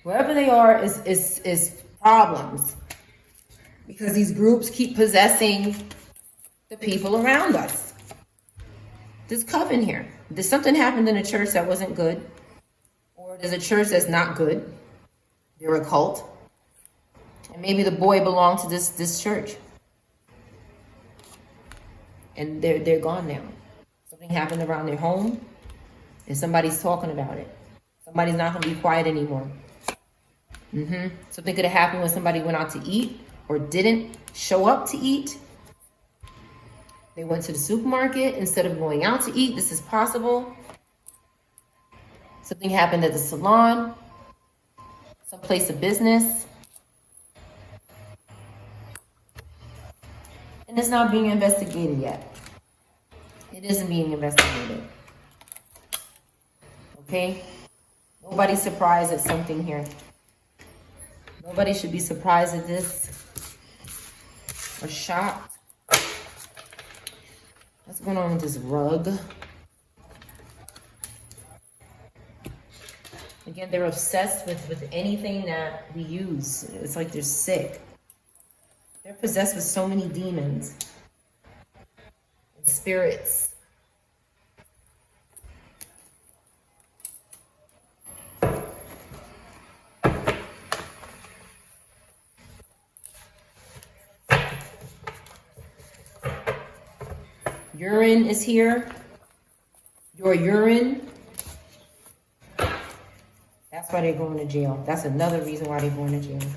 Wherever they are is problems. Because these groups keep possessing the people around us. This coven here. There's something happened in a church that wasn't good. Or there's a church that's not good. They're a cult. And maybe the boy belonged to this church. And they're gone now. Something happened around their home. And somebody's talking about it. Somebody's not going to be quiet anymore. Something could have happened when somebody went out to eat or didn't show up to eat. They went to the supermarket instead of going out to eat. This is possible. Something happened at the salon, some place of business. And it's not being investigated yet. It isn't being investigated. Okay? Nobody's surprised at something here. Nobody should be surprised at this or shocked. What's going on with this rug? Again, they're obsessed with anything that we use. It's like they're sick. They're possessed with so many demons and spirits. Urine is here. Your urine. That's why they're going to jail. That's another reason why they're going to jail.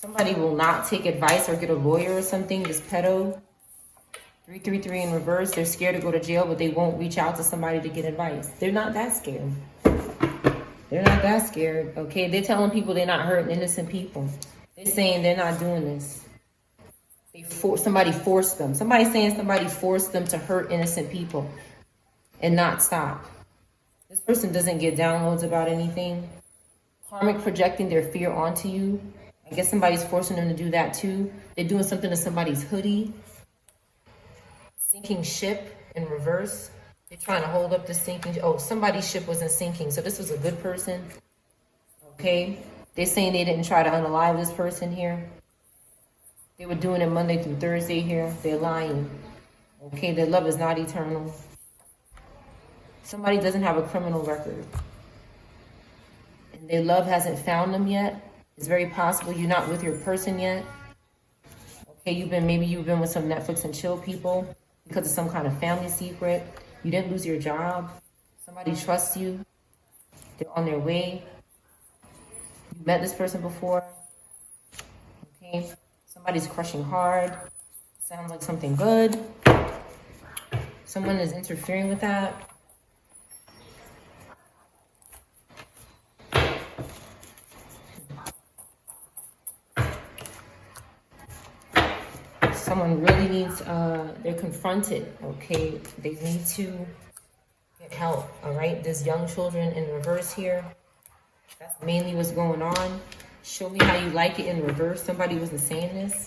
Somebody will not take advice or get a lawyer or something. This pedo, 333 in reverse. They're scared to go to jail, but they won't reach out to somebody to get advice. They're not that scared. They're not that scared, okay? They're telling people they're not hurting innocent people. They're saying they're not doing this. Somebody forced them. Somebody's saying somebody forced them to hurt innocent people and not stop. This person doesn't get downloads about anything. Karmic projecting their fear onto you. I guess somebody's forcing them to do that too. They're doing something to somebody's hoodie. Sinking ship in reverse. They're trying to hold up the sinking. Oh, somebody's ship wasn't sinking. So this was a good person. Okay. They're saying they didn't try to unalive this person here. They were doing it Monday through Thursday here. They're lying. Okay. Their love is not eternal. Somebody doesn't have a criminal record. And their love hasn't found them yet. It's very possible you're not with your person yet. Okay, maybe you've been with some Netflix and chill people because of some kind of family secret. You didn't lose your job. Somebody trusts you. They're on their way. You met this person before. Okay, somebody's crushing hard. Sounds like something good. Someone is interfering with that. Someone really needs, they're confronted, okay? They need to get help, all right? There's young children in reverse here. That's mainly what's going on. Show me how you like it in reverse. Somebody wasn't saying this.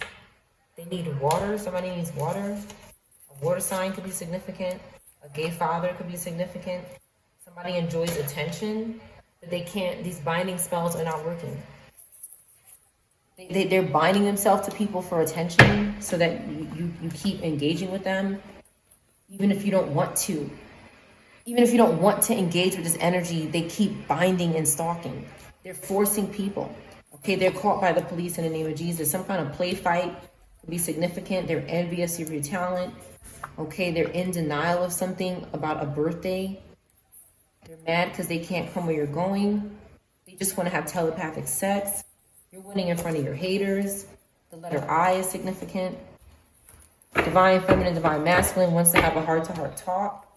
They need water. Somebody needs water. A water sign could be significant. A gay father could be significant. Somebody enjoys attention, but they can't, these binding spells are not working. They're binding themselves to people for attention so that you keep engaging with them, even if you don't want to. Even if you don't want to engage with this energy, they keep binding and stalking. They're forcing people. Okay, they're caught by the police in the name of Jesus. Some kind of play fight could be significant. They're envious of your talent. Okay, they're in denial of something about a birthday. They're mad because they can't come where you're going. They just want to have telepathic sex. You're winning in front of your haters. The letter I is significant. Divine feminine, divine masculine wants to have a heart-to-heart talk.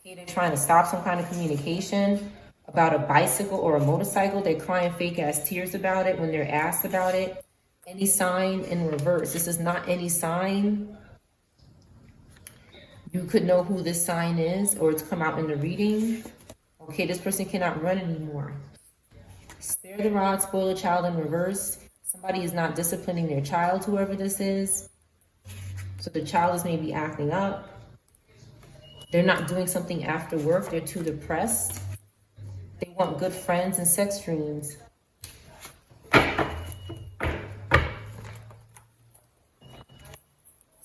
Okay, they're trying to stop some kind of communication about a bicycle or a motorcycle. They're crying fake-ass tears about it when they're asked about it. Any sign in reverse. This is not any sign. You could know who this sign is, or it's come out in the reading. Okay, this person cannot run anymore. Spare the rod, spoil the child in reverse. Somebody is not disciplining their child, whoever this is. So the child is maybe acting up. They're not doing something after work. They're too depressed. They want good friends and sex dreams.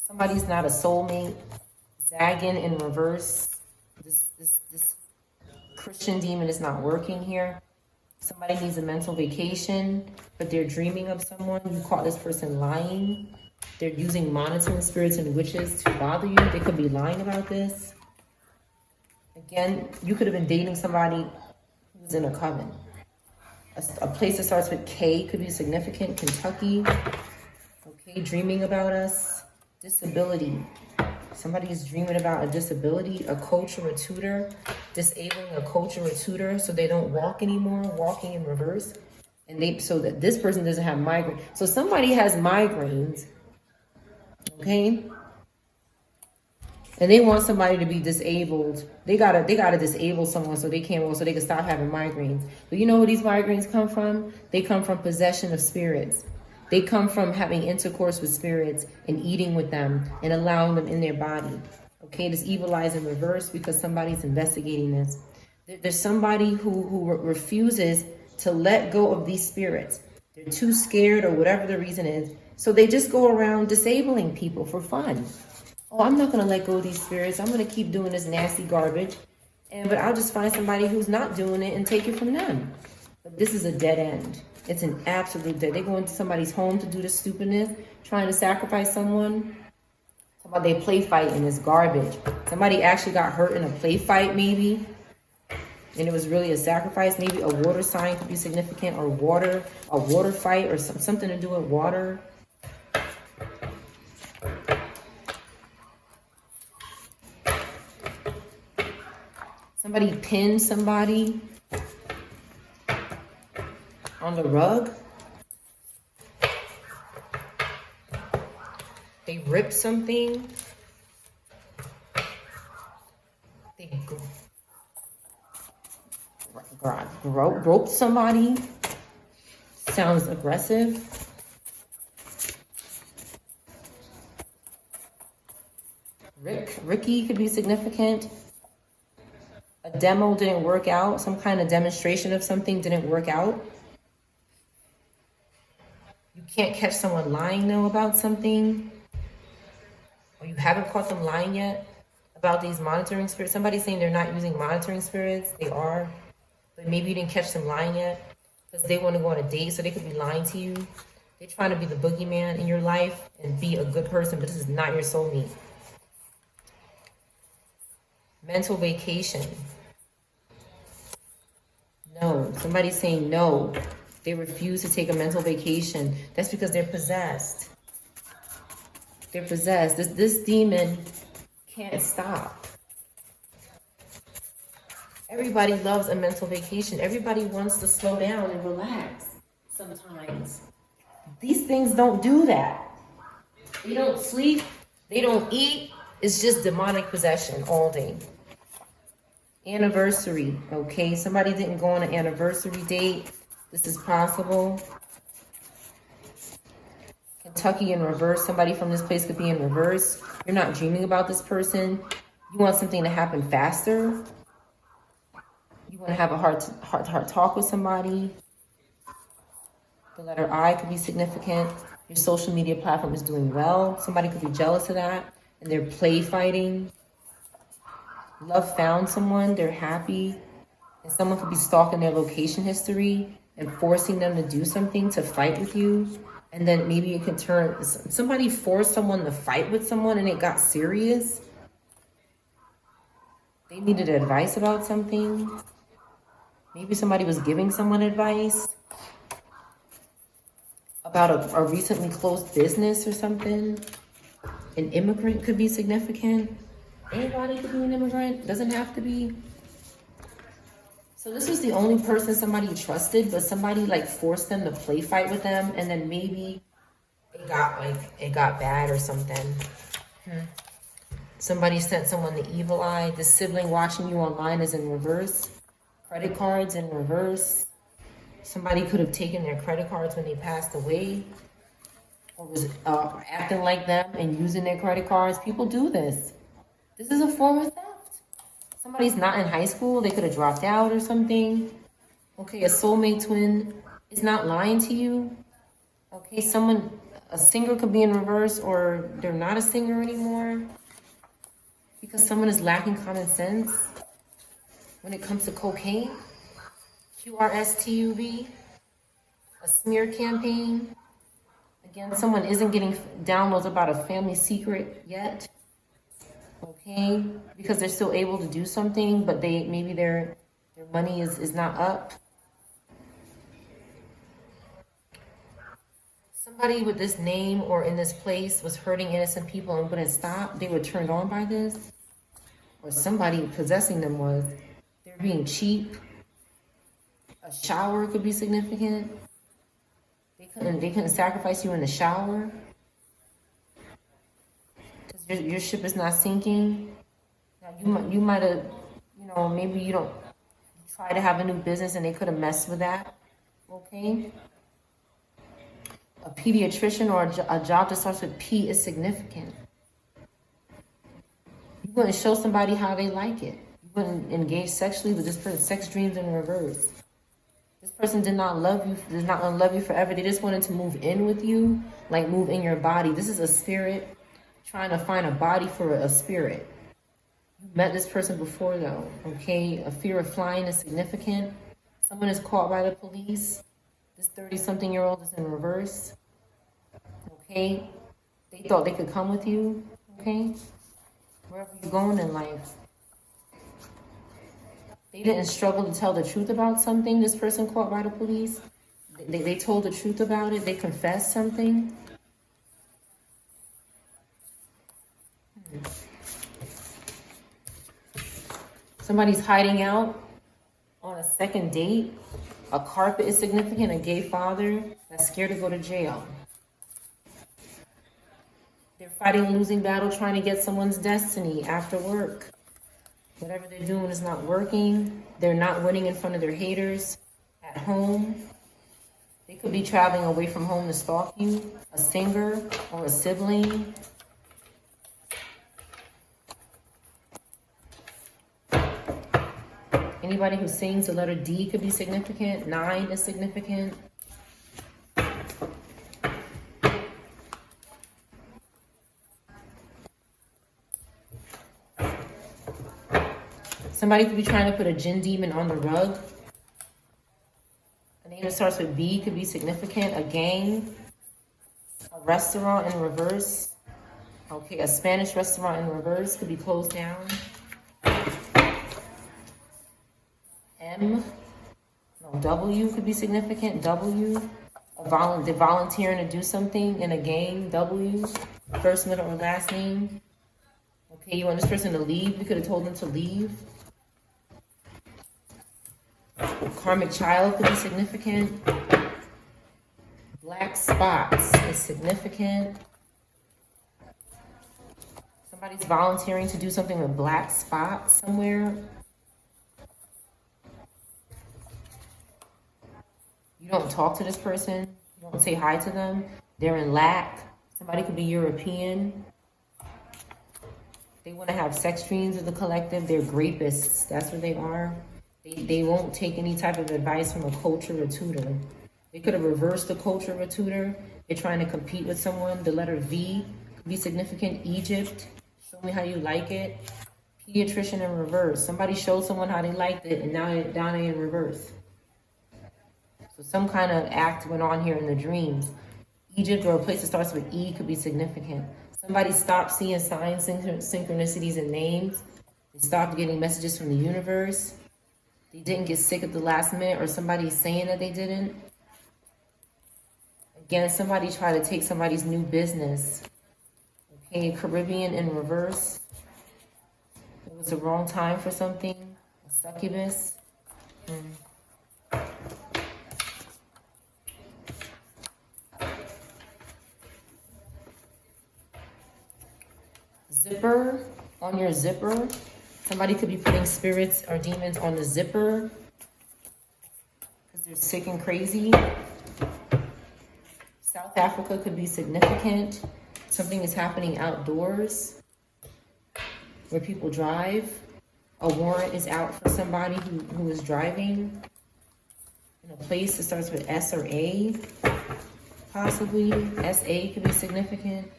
Somebody's not a soulmate. Zagging in reverse. This Christian demon is not working here. Somebody needs a mental vacation, but they're dreaming of someone. You caught this person lying. They're using monitoring spirits and witches to bother you. They could be lying about this. Again, you could have been dating somebody who's in a coven. A place that starts with K could be significant. Kentucky. Okay, dreaming about us. Disability. Somebody is dreaming about a disability, a coach or a tutor, disabling a coach or a tutor so they don't walk anymore, walking in reverse. And so that this person doesn't have migraine. So somebody has migraines, okay? And they want somebody to be disabled. They gotta disable someone so they can't walk, so they can stop having migraines. But you know where these migraines come from? They come from possession of spirits. They come from having intercourse with spirits and eating with them and allowing them in their body. Okay, this evil lies in reverse because somebody's investigating this. There's somebody who refuses to let go of these spirits. They're too scared or whatever the reason is. So they just go around disabling people for fun. Oh, I'm not going to let go of these spirits. I'm going to keep doing this nasty garbage. But I'll just find somebody who's not doing it and take it from them. But this is a dead end. It's an absolute dead. They go into somebody's home to do this stupidness, trying to sacrifice someone. Somebody they play fight and it's garbage. Somebody actually got hurt in a play fight maybe. And it was really a sacrifice. Maybe a water sign could be significant, or a water fight, or something to do with water. Somebody pinned somebody on the rug. They ripped something. They groped somebody. Sounds aggressive. Ricky could be significant. A demo didn't work out. Some kind of demonstration of something didn't work out. You can't catch someone lying though about something. Or you haven't caught them lying yet about these monitoring spirits. Somebody's saying they're not using monitoring spirits. They are. But maybe you didn't catch them lying yet because they want to go on a date, so they could be lying to you. They're trying to be the boogeyman in your life and be a good person, but this is not your soulmate. Mental vacation. No. Somebody's saying no. They refuse to take a mental vacation. That's because they're possessed. They're possessed. This demon can't stop. Everybody loves a mental vacation. Everybody wants to slow down and relax sometimes. These things don't do that. They don't sleep. They don't eat. It's just demonic possession all day. Anniversary. Okay, somebody didn't go on an anniversary date. This is possible. Kentucky in reverse. Somebody from this place could be in reverse. You're not dreaming about this person. You want something to happen faster. You want to have a heart-to-heart talk with somebody. The letter I could be significant. Your social media platform is doing well. Somebody could be jealous of that. And they're play fighting. Love found someone. They're happy. And someone could be stalking their location history and forcing them to do something to fight with you. And then maybe it could turn, somebody forced someone to fight with someone and it got serious. They needed advice about something. Maybe somebody was giving someone advice about a recently closed business or something. An immigrant could be significant. Anybody could be an immigrant. Doesn't have to be. So this was the only person somebody trusted, but somebody like forced them to play fight with them, and then maybe it got bad or something. Somebody sent someone the evil eye. The sibling watching you online is in reverse. Credit cards in reverse. Somebody could have taken their credit cards when they passed away, or was acting like them and using their credit cards. People do this. This is a form of theft. Somebody's not in high school. They could have dropped out or something. Okay, a soulmate twin is not lying to you. Okay, a singer could be in reverse, or they're not a singer anymore. because someone is lacking common sense when it comes to cocaine, QRSTUV, a smear campaign. Again, someone isn't getting downloads about a family secret yet, okay? Because they're still able to do something, but maybe their money is not up. Somebody with this name or in this place was hurting innocent people and wouldn't stop. They were turned on by this. Or somebody possessing them was. They're being cheap. A shower could be significant. They couldn't sacrifice you in the shower. Because your ship is not sinking. Now you might have, maybe you don't try to have a new business and they could have messed with that. Okay? A pediatrician or a job that starts with P is significant. You wouldn't show somebody how they like it. You wouldn't engage sexually with this person. Sex dreams in reverse. This person did not love you, is not gonna love you forever. They just wanted to move in with you, like move in your body. This is a spirit trying to find a body for a spirit. You met this person before though, okay? A fear of flying is significant. Someone is caught by the police. This 30-something-year-old is in reverse, okay? They thought they could come with you, okay? Wherever you're going in life. They didn't struggle to tell the truth about something, this person caught by the police. They told the truth about it. They confessed something. Somebody's hiding out on a second date. A carpet is significant. A gay father that's scared to go to jail. They're fighting a losing battle trying to get someone's destiny after work. Whatever they're doing is not working. They're not winning in front of their haters at home. They could be traveling away from home to stalk you. A singer or a sibling. Anybody who sings the letter D could be significant. 9 is significant. Somebody could be trying to put a jinn demon on the rug. A name that starts with B could be significant. A gang. A restaurant in reverse. Okay, a Spanish restaurant in reverse could be closed down. W could be significant. W. They're volunteering to do something in a gang. W. First, middle, or last name. Okay, you want this person to leave? You could have told them to leave. Karmic child could be significant. Black spots is significant. Somebody's volunteering to do something with black spots somewhere. You don't talk to this person. You don't say hi to them. They're in lack. Somebody could be European. They want to have sex dreams with the collective. They're grapists. That's what they are. They won't take any type of advice from a coach or a tutor. They could have reversed the coach or a tutor. They're trying to compete with someone. The letter V could be significant. Egypt. Show me how you like it. Pediatrician in reverse. Somebody showed someone how they liked it, and now they're in reverse. So some kind of act went on here in the dreams. Egypt or a place that starts with E could be significant. Somebody stopped seeing signs, synchronicities, and names. They stopped getting messages from the universe. They didn't get sick at the last minute, or somebody's saying that they didn't. Again, somebody tried to take somebody's new business. Okay, Caribbean in reverse. It was the wrong time for something. A succubus. Zipper, on your zipper. Somebody could be putting spirits or demons on the zipper because they're sick and crazy. South Africa could be significant. Something is happening outdoors where people drive. A warrant is out for somebody who is driving in a place that starts with S or A. Possibly SA could be significant.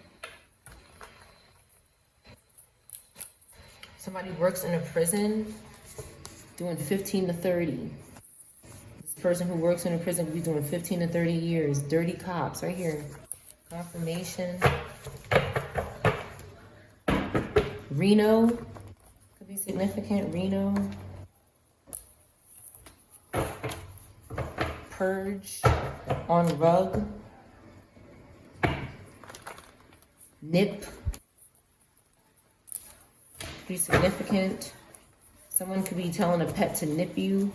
Somebody works in a prison doing 15 to 30. This person who works in a prison could be doing 15 to 30 years. Dirty cops, right here. Confirmation. Reno could be significant. Reno. Purge on rug. Nip. Be significant. Someone could be telling a pet to nip you.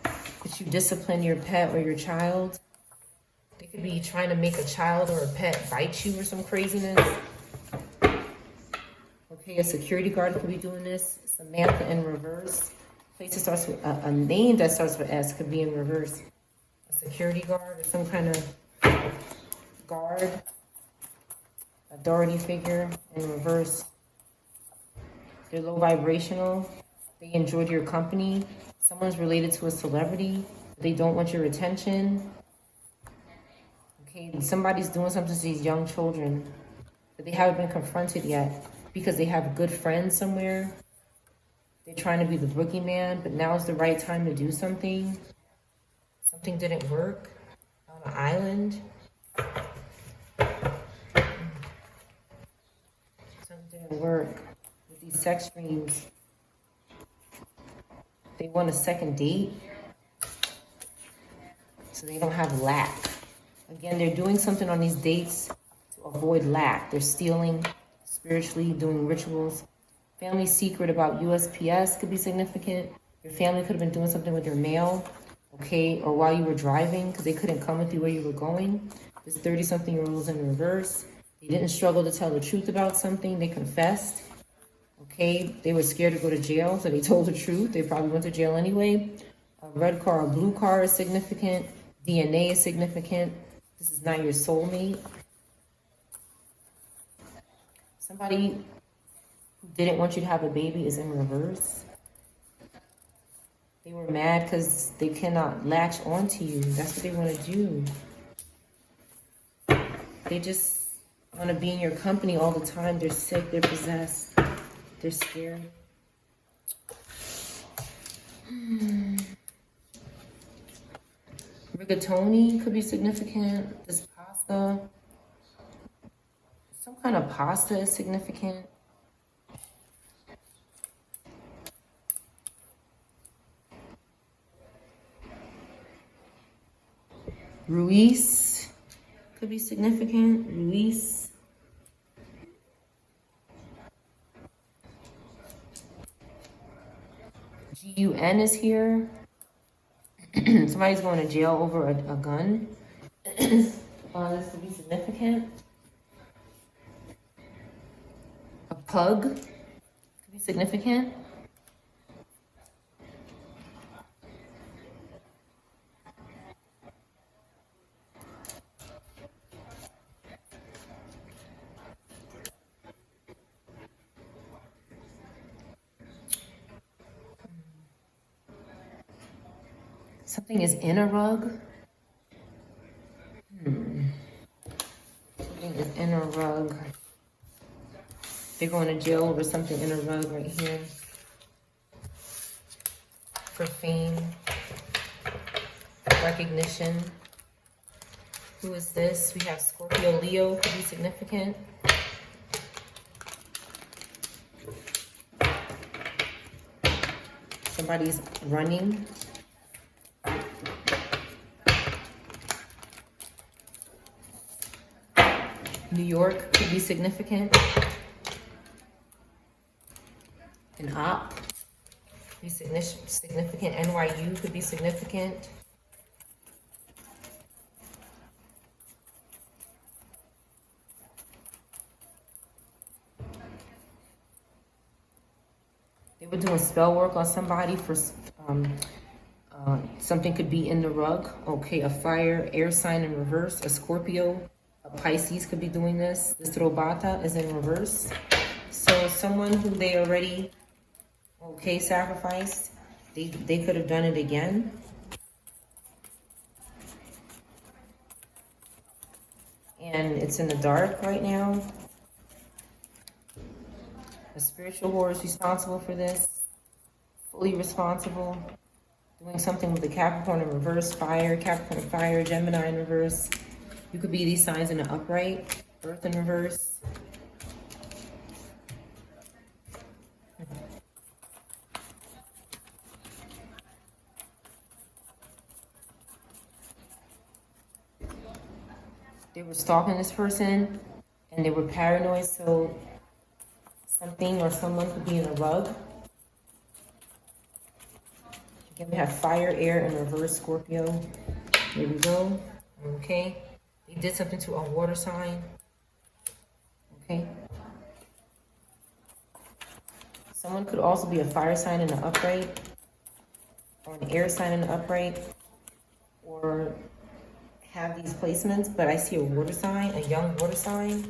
That you discipline your pet or your child. They could be trying to make a child or a pet bite you or some craziness. Okay, a security guard could be doing this. Samantha in reverse. Place that starts with a name that starts with S could be in reverse. A security guard or some kind of guard. Authority figure in reverse. They're low vibrational. They enjoyed your company. Someone's related to a celebrity. They don't want your attention. Okay, somebody's doing something to these young children, but they haven't been confronted yet because they have good friends somewhere. They're trying to be the boogeyman, but now is the right time to do something. Something didn't work on an island. Something didn't work with these sex dreams. They want a second date, so they don't have lack. Again, they're doing something on these dates to avoid lack. They're stealing spiritually, doing rituals. Family secret about USPS could be significant. Your family could have been doing something with your mail, okay, or while you were driving because they couldn't come with you where you were going. This 30-something-year-old was in reverse. They didn't struggle to tell the truth about something. They confessed, okay. They were scared to go to jail, so they told the truth. They probably went to jail anyway. A red car, a blue car is significant. DNA is significant. This is not your soulmate. Somebody who didn't want you to have a baby is in reverse. They were mad because they cannot latch onto you. That's what they want to do. They just want to be in your company all the time. They're sick, they're possessed, they're scared. Rigatoni could be significant. This pasta. Some kind of pasta is significant. Ruiz could be significant. Ruiz. GUN is here. Somebody's going to jail over a gun. This could be significant. A pug could be significant. Something is in a rug. Something is in a rug. They're going to jail over something in a rug right here. For fame. Recognition. Who is this? We have Scorpio, Leo, could be significant. Somebody's running. New York could be significant. An op could be significant. NYU could be significant. They were doing spell work on somebody for something could be in the rug. Okay, a fire, air sign in reverse, a Scorpio. Pisces could be doing this. This Robata is in reverse. So someone who they already, okay, sacrificed, they could have done it again. And it's in the dark right now. A spiritual whore is responsible for this. Fully responsible. Doing something with the Capricorn in reverse, fire, Capricorn fire, Gemini in reverse. You could be these signs in the upright, Earth in reverse. They were stalking this person and they were paranoid, so something or someone could be in a rug. Again, we have fire, air, and reverse Scorpio. Here we go. Okay. They did something to a water sign. Okay. Someone could also be a fire sign in the upright, or an air sign in the upright, or have these placements, but I see a water sign, a young water sign.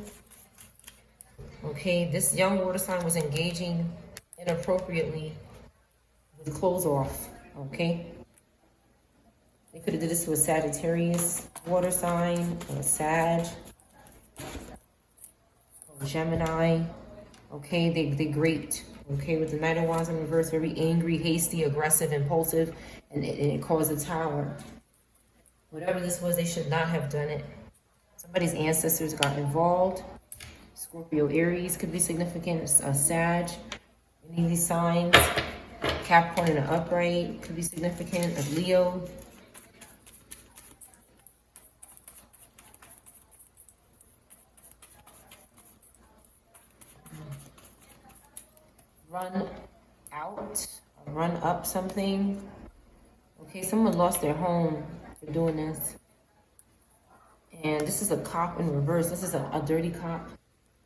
Okay, this young water sign was engaging inappropriately with clothes off. Okay, they could have did this to a Sagittarius water sign, or a Sag, or Gemini. Okay, they grate. Okay, with the Knight of Wands in reverse, very angry, hasty, aggressive, impulsive, and it caused a tower. Whatever this was, they should not have done it. Somebody's ancestors got involved. Scorpio, Aries could be significant. A Sag, any of these signs. Capricorn in the upright could be significant. A Leo. Run out, or run up something. Okay, someone lost their home for doing this. And this is a cop in reverse. This is a dirty cop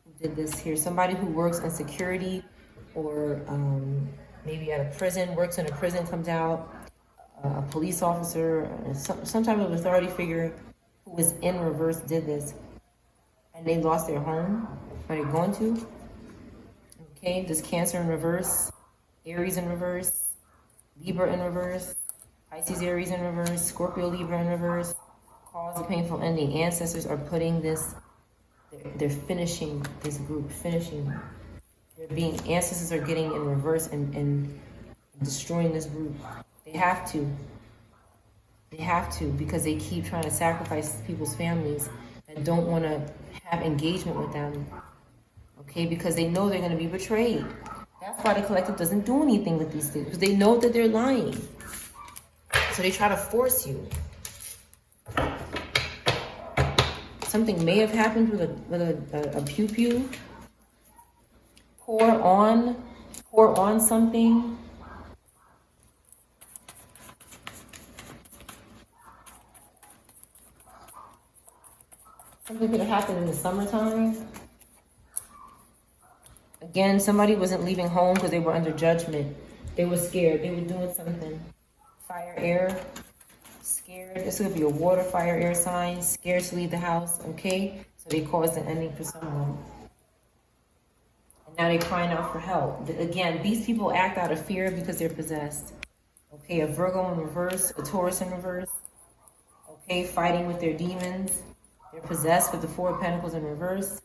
who did this here. Somebody who works in security, or maybe at a prison, works in a prison, comes out, a police officer, some type of authority figure who was in reverse did this. And they lost their home. Are they going to? Okay, this Cancer in reverse, Aries in reverse, Libra in reverse, Pisces, Aries in reverse, Scorpio, Libra in reverse. Cause a painful ending. Ancestors are putting this, they're finishing this group, finishing. Ancestors are getting in reverse and destroying this group. They have to. They have to, because they keep trying to sacrifice people's families that don't want to have engagement with them. Okay, because they know they're going to be betrayed. That's why the collective doesn't do anything with these things, because they know that they're lying. So they try to force you. Something may have happened with a pew-pew. Pour on something. Something could have happened in the summertime. Again, somebody wasn't leaving home because they were under judgment. They were scared. They were doing something. Fire, air. Scared. This could be a water, fire, air sign. Scared to leave the house. Okay? So they caused an ending for someone. And now they're crying out for help. Again, these people act out of fear because they're possessed. Okay? A Virgo in reverse. A Taurus in reverse. Okay? Fighting with their demons. They're possessed with the Four of Pentacles in reverse.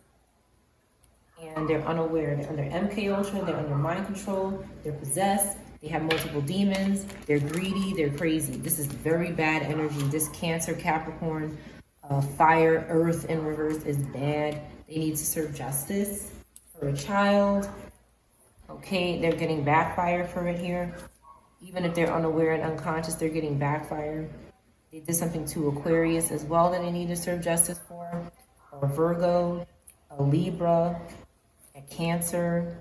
And they're unaware. They're under MK Ultra. They're under mind control. They're possessed. They have multiple demons. They're greedy. They're crazy. This is very bad energy. This Cancer, Capricorn, fire, earth in reverse is bad. They need to serve justice for a child. Okay, they're getting backfire for it here. Even if they're unaware and unconscious, they're getting backfire. They did something to Aquarius as well that they need to serve justice for. Or Virgo, a Libra, a Cancer.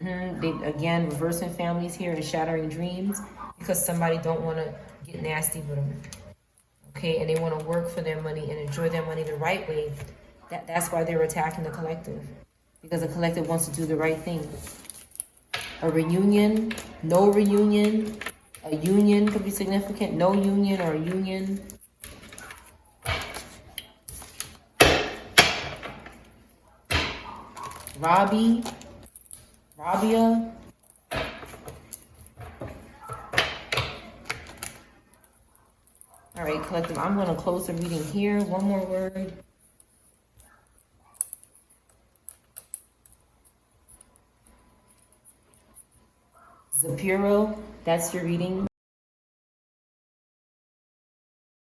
They, again, reversing families here and shattering dreams because somebody don't want to get nasty with them. Okay, and they want to work for their money and enjoy their money the right way. That's why they're attacking the collective, because the collective wants to do the right thing. A reunion, no reunion. A union could be significant. No union or a union. Rabia. All right, collective, I'm going to close the reading here. One more word. Zapiro, that's your reading.